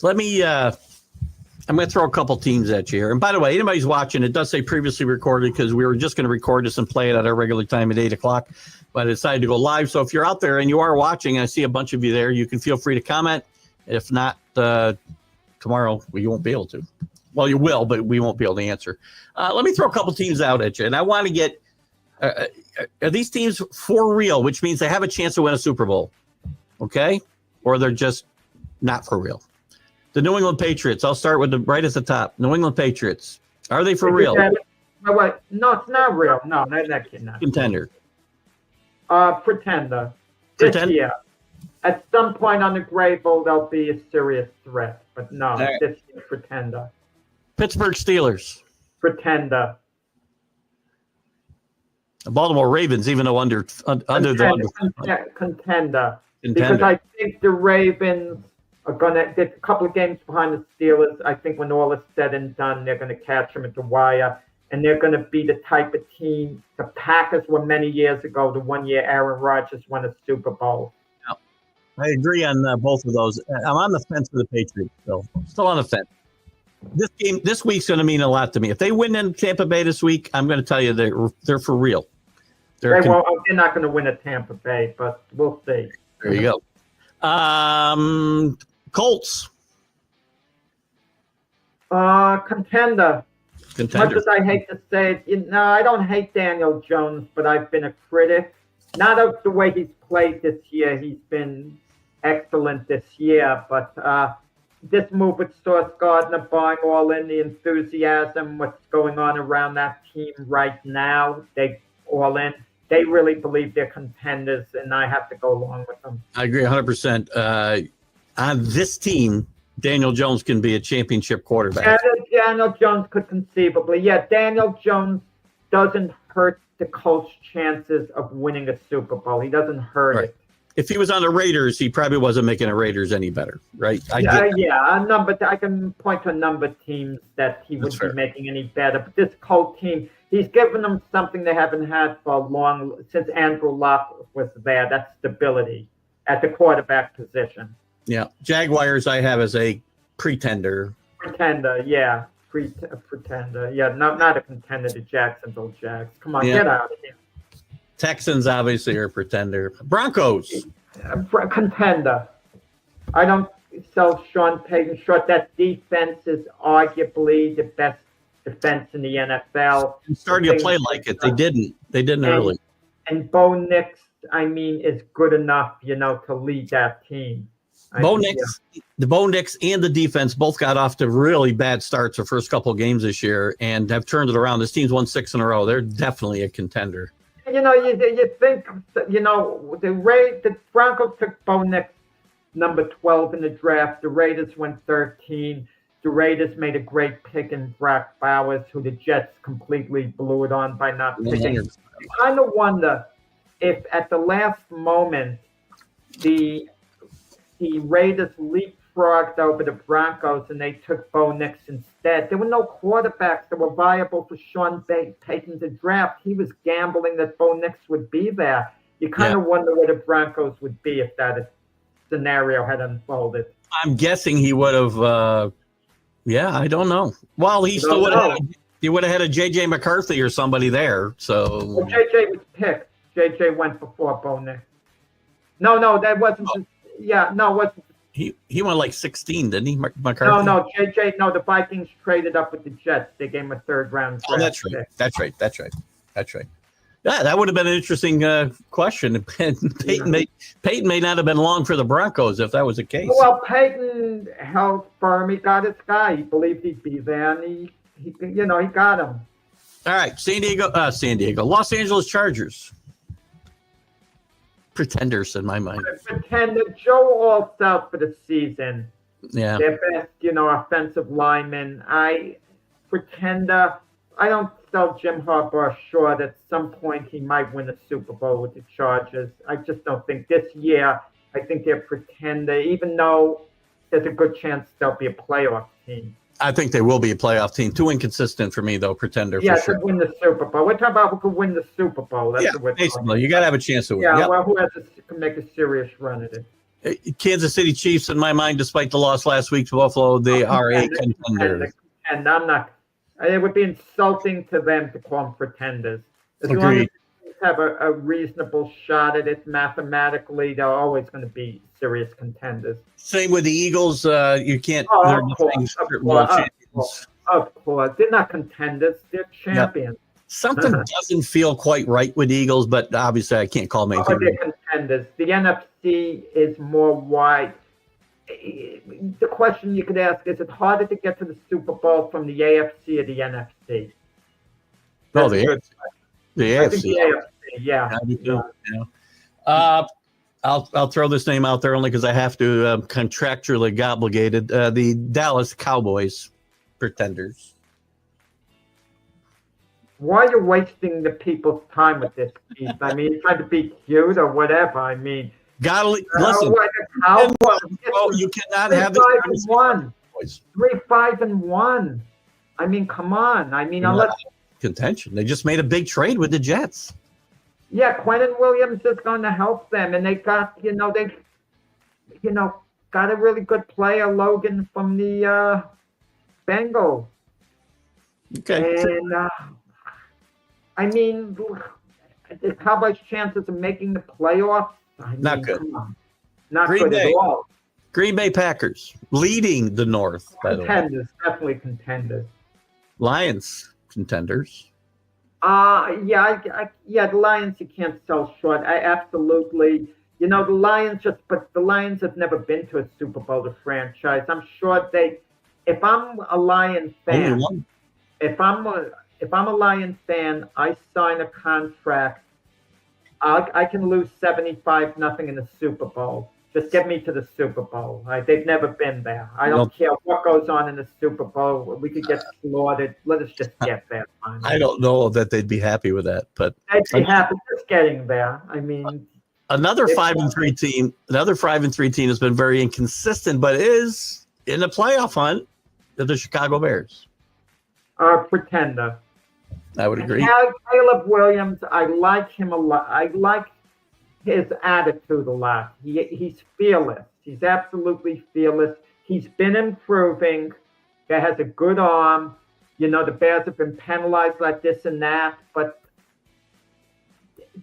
I'm going to throw a couple teams at you here. And by the way, anybody's watching, it does say previously recorded because we were just going to record this and play it at our regular time at 8:00, but I decided to go live. So if you're out there and you are watching, I see a bunch of you there, you can feel free to comment. If not, tomorrow you won't be able to. Well, you will, but we won't be able to answer. Let me throw a couple teams out at you, and I want to get are these teams for real, which means they have a chance to win a Super Bowl, okay? Or they're just not for real. The New England Patriots, I'll start with right at the top. New England Patriots, are they for real? No, it's not real. No, that cannot. Contender. Pretender. This year. At some point on the grave bowl, they'll be a serious threat. But no, this year, pretender. Pittsburgh Steelers. Pretender. The Baltimore Ravens, even though under the contender. Because I think the Ravens are gonna. There's a couple of games behind the Steelers. I think when all is said and done, they're gonna catch them at the wire, and they're gonna be the type of team the Packers were many years ago. The one year Aaron Rodgers won a Super Bowl. I agree on both of those. I'm on the fence with the Patriots, still on the fence. this week's going to mean a lot to me. If they win in Tampa Bay this week, I'm going to tell you they're for real. They're not going to win at Tampa Bay, but we'll see. There you go. Colts. Contender. Much as I hate to say it, I don't hate Daniel Jones, but I've been a critic. Not of the way he's played this year. He's been excellent this year, but this move with Sauce Gardner buying all in, the enthusiasm, what's going on around that team right now, they all in. They really believe they're contenders, and I have to go along with them. I agree 100%. On this team, Daniel Jones can be a championship quarterback. Daniel Jones could conceivably. Yeah, Daniel Jones doesn't hurt the Colts' chances of winning a Super Bowl. He doesn't hurt it. If he was on the Raiders, he probably wasn't making the Raiders any better, right? I can point to a number of teams that he wouldn't be making any better. But this Colt team, he's given them something they haven't had for long, since Andrew Luck was there. That's stability at the quarterback position. Yeah. Jaguars I have as a pretender. Pretender, yeah. Pretender. Yeah, not a contender to Jacksonville Jags. Come on, get out of here. Texans obviously are a pretender. Broncos. Contender. I don't sell Sean Payton short. That defense is arguably the best defense in the NFL. Starting to play like it. They didn't early. And Bo Nix, is good enough, to lead that team. Bo Nix and the defense both got off to really bad starts the first couple of games this year and have turned it around. This team's won 6 in a row. They're definitely a contender. You think, the Broncos took Bo Nix number 12 in the draft. The Raiders went 13. The Raiders made a great pick in Brock Bowers, who the Jets completely blew it on by not picking. I kind of wonder if at the last moment the Raiders leapfrogged over the Broncos and they took Bo Nix instead. There were no quarterbacks that were viable for Sean Payton to draft. He was gambling that Bo Nix would be there. You kind of wonder where the Broncos would be if that scenario had unfolded. I'm guessing he would have. I don't know. Well, he still would have. He would have had a J.J. McCarthy or somebody there. So J.J. was picked. J.J. went before Bo Nix. No, that wasn't. Oh. Yeah, no, it wasn't. He went like 16, didn't he, McCarthy? No, JJ. No, the Vikings traded up with the Jets. They gave him a 3rd round. Oh, that's right. That's right. Yeah, that would have been an interesting question. Peyton may not have been long for the Broncos if that was the case. Well, Peyton held firm. He got his guy. He believed he'd be there, and he got him. All right, San Diego, Los Angeles Chargers. Pretenders in my mind. Pretender. Joe Alt's out for the season. Yeah. Their best, offensive lineman. Pretender. I don't sell Jim Harbaugh short. At some point, he might win a Super Bowl with the Chargers. I just don't think this year. I think they're pretender, even though there's a good chance they'll be a playoff team. I think they will be a playoff team. Too inconsistent for me, though, pretender. Yeah, for sure. To win the Super Bowl. We're talking about who could win the Super Bowl. That's what we're basically. You got to have a chance to win. Yeah, well, who can make a serious run at it? Kansas City Chiefs, in my mind, despite the loss last week to Buffalo, they are a contender. And I'm not. It would be insulting to them to call them pretenders. As Agreed. long as they have a reasonable shot at it mathematically, they're always going to be serious contenders. Same with the Eagles. You can't. Of course. They're not contenders. They're champions. Yep. Something doesn't feel quite right with the Eagles, but obviously I can't call them anything. They're contenders. The NFC is more wide. The question you could ask, is it harder to get to the Super Bowl from the AFC or the NFC? No, the AFC. The AFC, yeah. I'll throw this name out there only because I have to, contractually obligated. The Dallas Cowboys, pretenders. Why are you wasting the people's time with this, Keith? You're trying to be cute or whatever. Listen. You cannot have this 3-5-1. 3-5-1. Come on. Unless contention. They just made a big trade with the Jets. Yeah, Quentin Williams is going to help them, and they got got a really good player, Logan from the Bengals. Okay. And I mean, the Cowboys' chances of making the playoffs, Not good. Come on. Not Green good at Bay. all. Green Bay Packers leading the North, by the way. Contenders, definitely contenders. Lions contenders. Yeah, the Lions you can't sell short. I absolutely, the Lions but the Lions have never been to a Super Bowl, the franchise. I'm sure if I'm a Lions Only fan, one. if I'm a Lions fan, I sign a contract. I can lose 75-0 in the Super Bowl. Just get me to the Super Bowl. They've never been there. I don't care what goes on in the Super Bowl. We could get slaughtered. Let us just get there. I don't know that they'd be happy with that, but they'd be happy just getting there. I mean, another 5-3 team. Another 5-3 team has been very inconsistent, but is in the playoff hunt. The Chicago Bears. Pretender. I would agree. Caleb Williams, I like him a lot. I like his attitude a lot. He's fearless. He's absolutely fearless. He's been improving. He has a good arm. The Bears have been penalized like this and that, but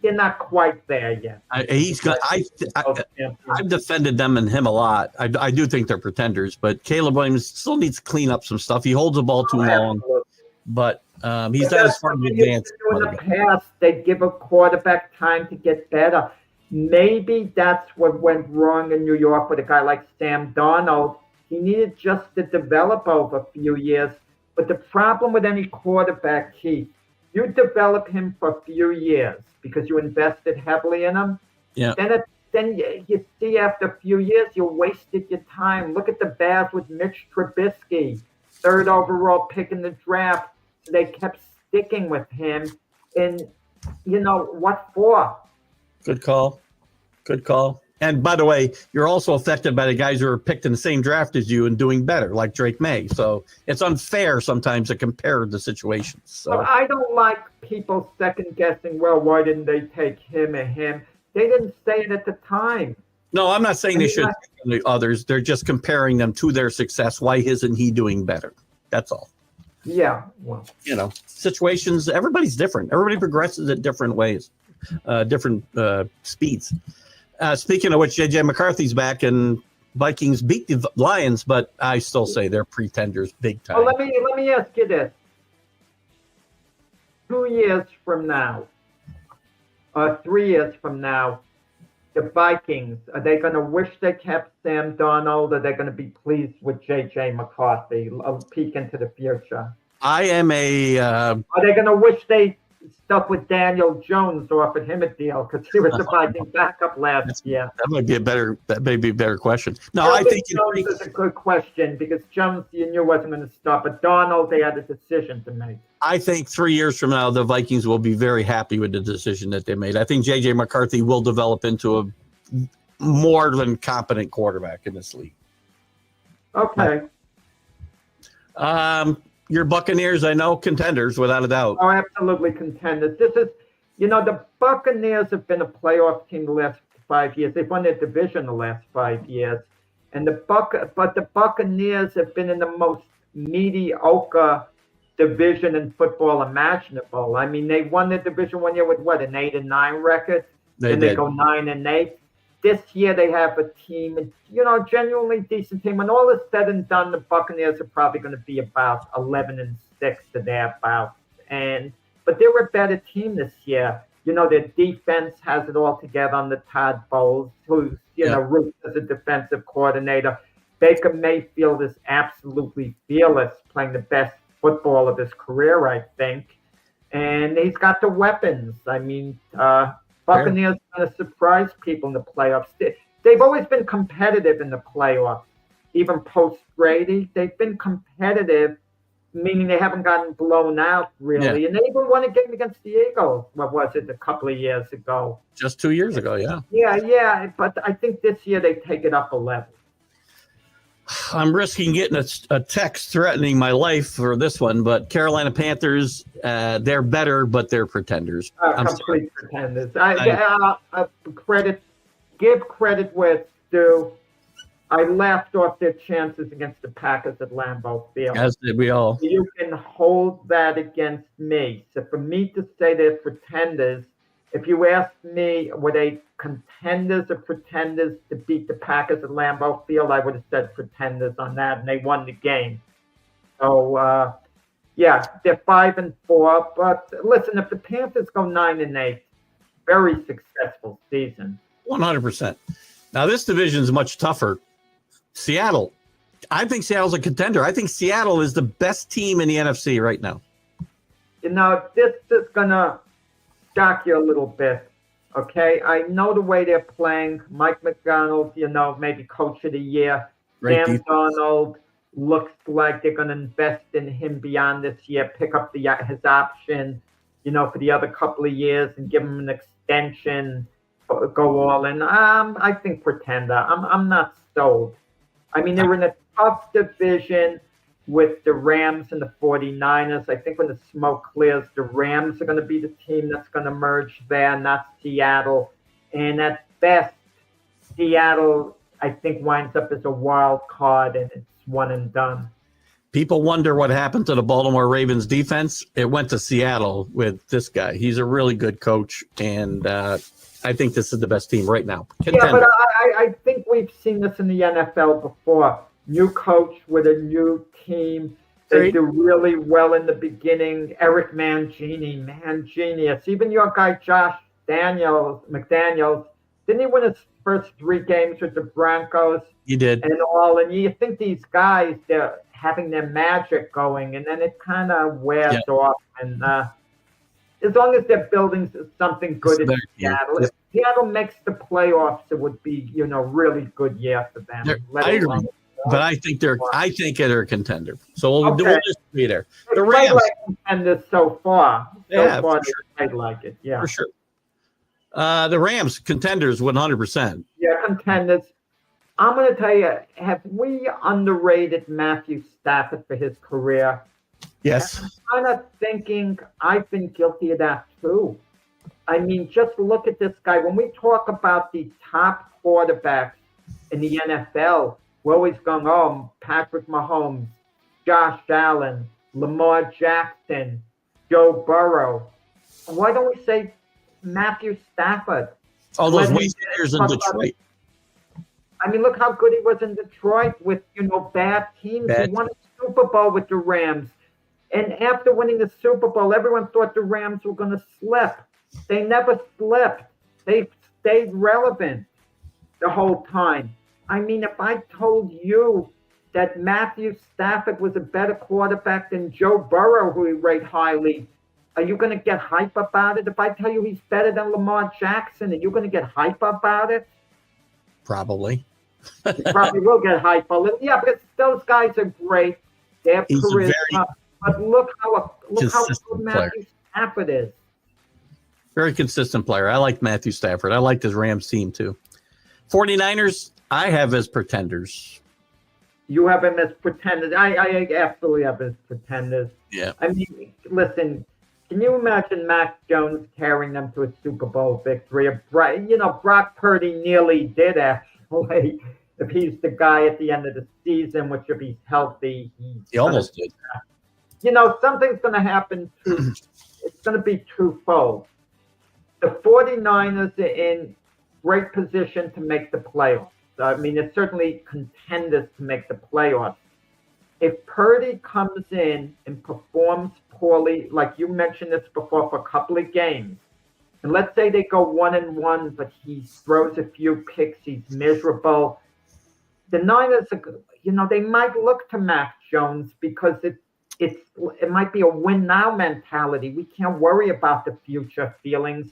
they're not quite there yet. I've defended them and him a lot. I do think they're pretenders, but Caleb Williams still needs to clean up some stuff. He holds the ball too long, but he's not as far advanced. In the past, they give a quarterback time to get better. Maybe that's what went wrong in New York with a guy like Sam Darnold. He needed just to develop over a few years. But the problem with any quarterback, Keith, you develop him for a few years because you invested heavily in him. Yeah. Then you see after a few years, you wasted your time. Look at the Bears with Mitch Trubisky, 3rd overall pick in the draft. They kept sticking with him. And, what for? Good call. And by the way, you're also affected by the guys who are picked in the same draft as you and doing better, like Drake May. So it's unfair sometimes to compare the situations. So But I don't like people second guessing, well, why didn't they take him or him? They didn't say it at the time. no, I'm not saying they should take the others. They're just comparing them to their success. Why isn't he doing better? That's all. Yeah, well. Situations, everybody's different. Everybody progresses at different ways, different speeds. Speaking of which, J.J. McCarthy's back, and Vikings beat the Lions, but I still say they're pretenders big time. Well, let me ask you this. 2 years from now, 3 years from now, the Vikings, are they going to wish they kept Sam Darnold, or are they going to be pleased with J.J. McCarthy? A peek into the future. I am a... Are they going to wish they stuck with Daniel Jones, offered him a deal because he was the Viking backup last year? That may be a better question. No, I think Jones is a good question because Jones, you knew wasn't going to stop, but Darnold, they had a decision to make. I think 3 years from now, the Vikings will be very happy with the decision that they made. I think J.J. McCarthy will develop into a more than competent quarterback in this league. Okay. Your Buccaneers, I know, contenders without a doubt. Oh, absolutely contenders. This is, the Buccaneers have been a playoff team the last 5 years. They've won their division the last 5 years, and the Buccaneers have been in the most mediocre division in football imaginable. I mean, they won the division 1 year with what, an 8-9 record? They go 9-8. This year they have a team, genuinely decent team. When all is said and done, the Buccaneers are probably going to be about 11-6 to thereabouts. But they're a better team this year. Their defense has it all together under Todd Bowles, who's, Roots as a defensive coordinator. Baker Mayfield is absolutely fearless, playing the best football of his career, I think. And he's got the weapons. I mean, Buccaneers are going to surprise people in the playoffs. They've always been competitive in the playoffs, even post-Brady. They've been competitive, meaning they haven't gotten blown out, really. Yeah. And they even won a game against the Eagles, what was it, a couple of years ago? Just 2 years ago, yeah. Yeah, but I think this year they take it up a level. I'm risking getting a text threatening my life for this one, but Carolina Panthers, they're better, but they're pretenders. Complete pretenders. Give credit where it's due. I laughed off their chances against the Packers at Lambeau Field. As did we all. You can hold that against me. So for me to say they're pretenders, if you asked me, were they contenders or pretenders to beat the Packers at Lambeau Field, I would have said pretenders on that, and they won the game. So, yeah, they're 5-4. But listen, if the Panthers go 9-8, very successful season. 100%. Now, this division is much tougher. Seattle. I think Seattle's a contender. I think Seattle is the best team in the NFC right now. You know, this is going to shock you a little bit, okay? I know the way they're playing. Mike McDonald, you know, maybe coach of the year. Sam Darnold looks like they're going to invest in him beyond this year, pick up his option, you know, for the other couple of years and give him an extension, go all in. I think pretender. I'm not sold. I mean, they're in a tough division with the Rams and the 49ers. I think when the smoke clears, the Rams are going to be the team that's going to merge there, not Seattle. And at best, Seattle, I think, winds up as a wild card, and it's one and done. People wonder what happened to the Baltimore Ravens defense. It went to Seattle with this guy. He's a really good coach, and I think this is the best team right now. Contender. Yeah, but I think we've seen this in the NFL before. New coach with a new team. They do really well in the beginning. Eric Mangini, genius. Even your guy Josh McDaniels, didn't he win his first 3 games with the Broncos? He did. And all. And you think these guys, they're having their magic going, and then it kind of wears off. And as long as they're building something good in Seattle, if Seattle makes the playoffs, it would be, you know, really good year for them. I agree. But I think they're a contender. So we'll just be there. The Rams like contenders so far. Yeah, so far for sure. they like it. Yeah, for sure. The Rams contenders 100%. Yeah, contenders. I'm going to tell you, have we underrated Matthew Stafford for his career? Yes. I'm kind of thinking I've been guilty of that too. I mean, just look at this guy. When we talk about the top quarterbacks in the NFL, we're always going, oh, Patrick Mahomes, Josh Allen, Lamar Jackson, Joe Burrow. Why don't we say Matthew Stafford? All those wasted years in Detroit. I mean, look how good he was in Detroit with, you know, bad teams. He won a Super Bowl with the Rams. And after winning the Super Bowl, everyone thought the Rams were going to slip. They never slipped. They stayed relevant the whole time. I mean, if I told you that Matthew Stafford was a better quarterback than Joe Burrow, who we rate highly, are you going to get hype about it? If I tell you he's better than Lamar Jackson, are you going to get hype about it? Probably. You probably will get hype about it. Yeah, because those guys are great. They have charisma. But look how good Matthew Stafford is. Very consistent player. I like Matthew Stafford. I liked his Rams team too. 49ers, I have as pretenders. You have him as pretenders. I absolutely have as pretenders. Yeah. I mean, listen, can you imagine Mac Jones carrying them to a Super Bowl victory? You know, Brock Purdy nearly did, actually. If he's the guy at the end of the season, which if he's healthy, he almost did. You know, something's going to happen. It's going to be twofold. The 49ers are in great position to make the playoffs. I mean, it's certainly contenders to make the playoffs. If Purdy comes in and performs poorly, like you mentioned this before, for a couple of games, and let's say they go 1-1, but he throws a few picks, he's miserable. The Niners, you know, they might look to Mac Jones because it might be a win now mentality. We can't worry about the future feelings.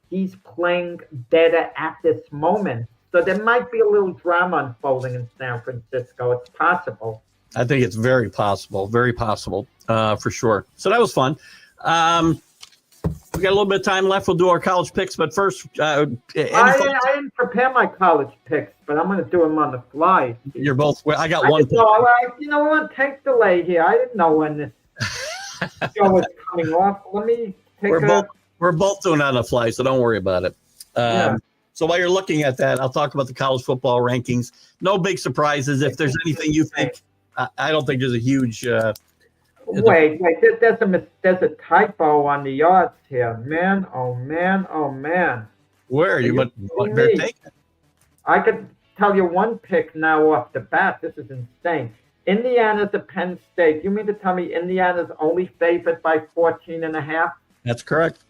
He's playing better at this moment. So there might be a little drama unfolding in San Francisco. It's possible. I think it's very possible, for sure. So that was fun. We got a little bit of time left. We'll do our college picks, but first, I didn't prepare my college picks, but I'm going to do them on the fly. You're both. I got one. You know, we're on tape delay here. I didn't know when this show was coming off. Let me take We're both doing it on the fly, so don't worry about it. So while you're looking at that, I'll talk about the college football rankings. No big surprises. If there's anything you think, I don't think there's a huge. Wait. There's a typo on the yards here, man. Oh man. Where are you? What better take it? I could tell you one pick now off the bat. This is insane. Indiana's at Penn State. You mean to tell me Indiana's only favored by 14.5? That's correct.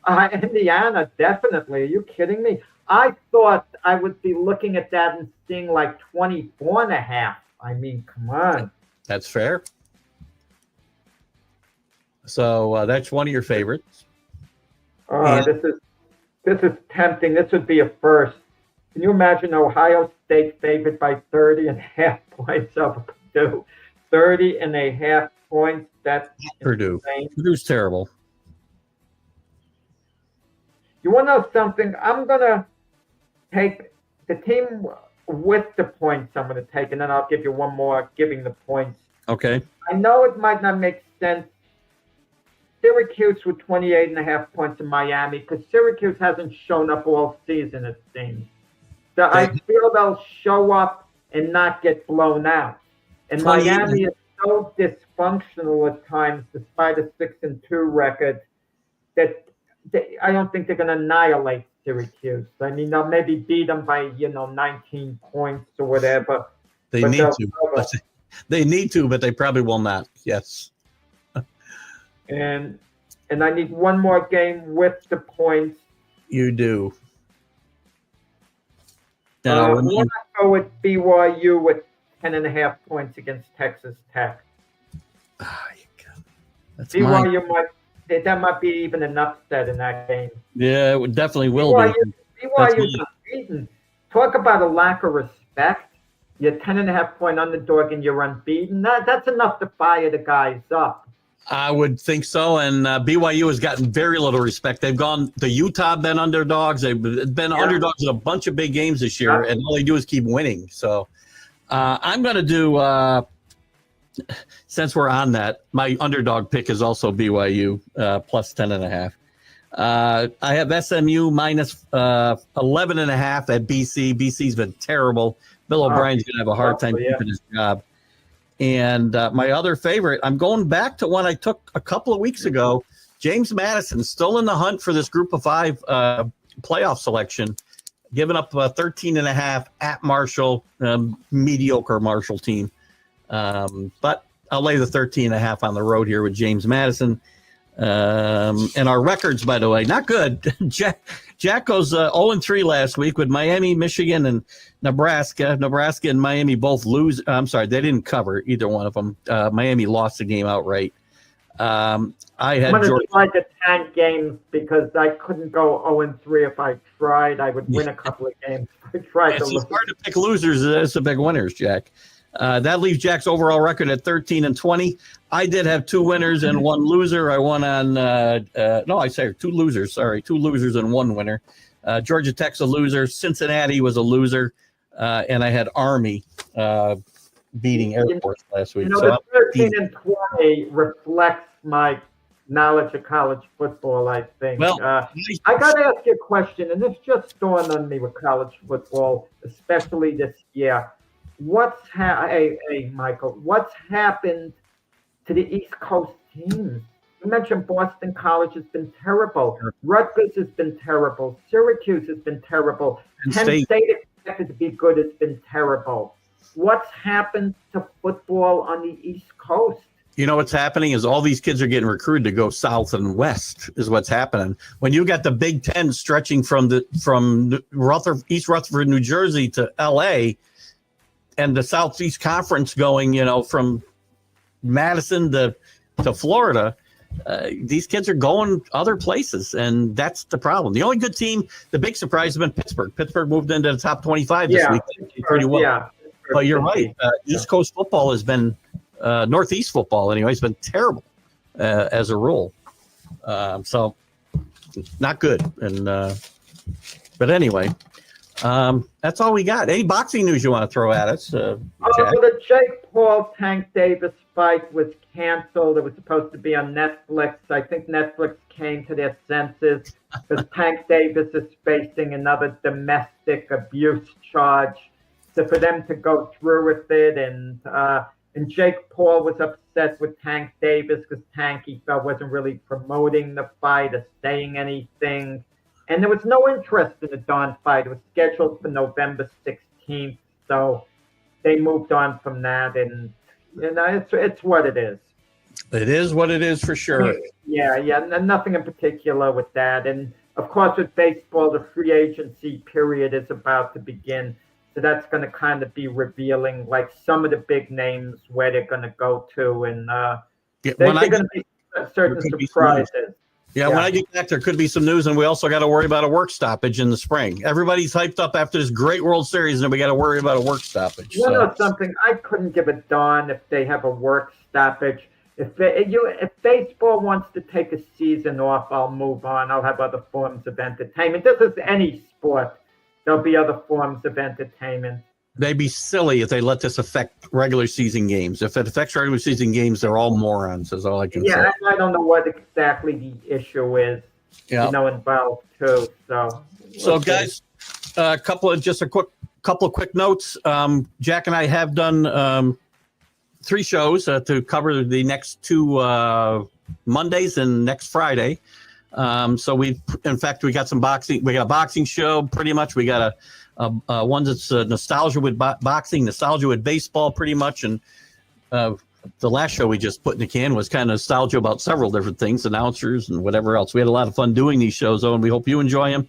Indiana, definitely. Are you kidding me? I thought I would be looking at that and seeing like 24.5. I mean, come on. That's fair. So that's one of your favorites. This is tempting. This would be a first. Can you imagine Ohio State favored by 30.5 points over Purdue? 30.5 points. That's Purdue. insane. Purdue's terrible. You want to know something? I'm going to take the team with the points I'm going to take, and then I'll give you one more giving the points. Okay. I know it might not make sense. Syracuse with 28.5 points in Miami, because Syracuse hasn't shown up all season, it seems. So I feel they'll show up and not get blown out. And Miami is so dysfunctional at times, despite a 6-2 record, that I don't think they're going to annihilate Syracuse. I mean, they'll maybe beat them by 19 points or whatever. They need to, but they probably will not. Yes. And I need one more game with the points. You do. I want to go with BYU with 10.5 points against Texas Tech. That's BYU might be even an upset in that game. Yeah, it definitely will be. BYU's unbeaten. Talk about a lack of respect. You're 10.5 point underdog and you're unbeaten. That's enough to fire the guys up. I would think so, and BYU has gotten very little respect. They've gone to Utah, been underdogs. They've been underdogs in a bunch of big games this year, and all they do is keep winning. So I'm going to do, since we're on that, my underdog pick is also BYU, plus 10.5. I have SMU minus 11.5 at BC. BC's been terrible. Bill O'Brien's going to have a hard time keeping his job. And my other favorite, I'm going back to one I took a couple of weeks ago. James Madison, still in the hunt for this group of 5 playoff selection, giving up 13.5 at Marshall, mediocre Marshall team. But I'll lay the 13.5 on the road here with James Madison. And our records, by the way, not good. Jack goes 0-3 last week with Miami, Michigan, and Nebraska. Nebraska and Miami both lose. I'm sorry, they didn't cover either one of them. Miami lost the game outright. I'm going to try to tank games because I couldn't go 0-3 if I tried. I would win a couple of games. I tried to lose. It's hard to pick losers. It's the big winners, Jack. That leaves Jack's overall record at 13-20. I did have 2 winners and 1 loser. I won on 2 losers. Sorry, 2 losers and 1 winner. Georgia Tech's a loser. Cincinnati was a loser, and I had Army beating Air Force last week. The 13-20 reflects my knowledge of college football, I think. Well, I got to ask you a question, and this just dawned on me with college football, especially this year. Hey, Michael, what's happened to the East Coast teams? You mentioned Boston College has been terrible. Rutgers has been terrible. Syracuse has been terrible. Penn State expected to be good has been terrible. What's happened to football on the East Coast? You know what's happening is all these kids are getting recruited to go south and west is what's happening. When you got the Big Ten stretching from East Rutherford, New Jersey to L.A., and the Southeast Conference going, from Madison to Florida, these kids are going other places, and that's the problem. The only good team, the big surprise has been Pittsburgh. Pittsburgh moved into the top 25 this week pretty well. Yeah, but you're right. East Coast football has been, Northeast football anyway, has been terrible as a rule. So not good. And but anyway. That's all we got. Any boxing news you want to throw at us? Jack? The Jake Paul Tank Davis fight was canceled. It was supposed to be on Netflix. I think Netflix came to their senses because Tank Davis is facing another domestic abuse charge. So for them to go through with it, and Jake Paul was upset with Tank Davis because Tank, he felt, wasn't really promoting the fight or saying anything. And there was no interest in the Dawn fight. It was scheduled for November 16th. So they moved on from that. And, it's what it is. It is what it is for sure. Yeah. Nothing in particular with that. And, of course, with baseball, the free agency period is about to begin. So that's going to kind of be revealing, like, some of the big names where they're going to go to. And they're going to be certain surprises. Yeah, when I get back, there could be some news, and we also got to worry about a work stoppage in the spring. Everybody's hyped up after this great World Series, and we got to worry about a work stoppage. You know something? I couldn't give a darn if they have a work stoppage. If baseball wants to take a season off, I'll move on. I'll have other forms of entertainment. This is any sport. There'll be other forms of entertainment. They'd be say if they let this affect regular season games. If it affects regular season games, they're all morons, is all I can say. Yeah, I don't know what exactly the issue is, involved too. So guys, a couple of quick notes. Jack and I have done 3 shows to cover the next 2 Mondays and next Friday. So we got some boxing. We got a boxing show, pretty much. We got one that's nostalgia with boxing, nostalgia with baseball, pretty much. And the last show we just put in the can was kind of nostalgia about several different things, announcers and whatever else. We had a lot of fun doing these shows, though, and we hope you enjoy them.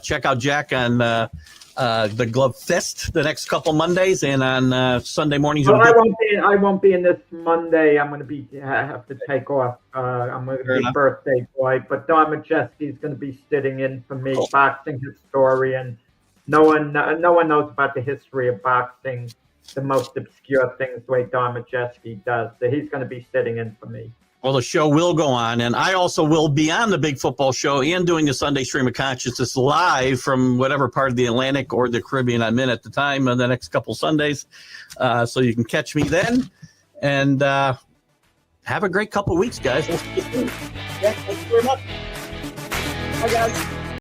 Check out Jack on the Glove Fest the next couple Mondays, and on Sunday mornings. Well, I won't be in this Monday. I'm going to have to take off. I'm going to be birthday boy, but Don Majeski is going to be sitting in for me, boxing historian. No one knows about the history of boxing, the most obscure things, the way Don Majeski does. So he's going to be sitting in for me. Well, the show will go on, and I also will be on the Big Football Show and doing the Sunday Stream of Consciousness live from whatever part of the Atlantic or the Caribbean I'm in at the time the next couple Sundays. So you can catch me then. And have a great couple weeks, guys. We'll see you soon. Yeah, thank you very much. Bye, guys.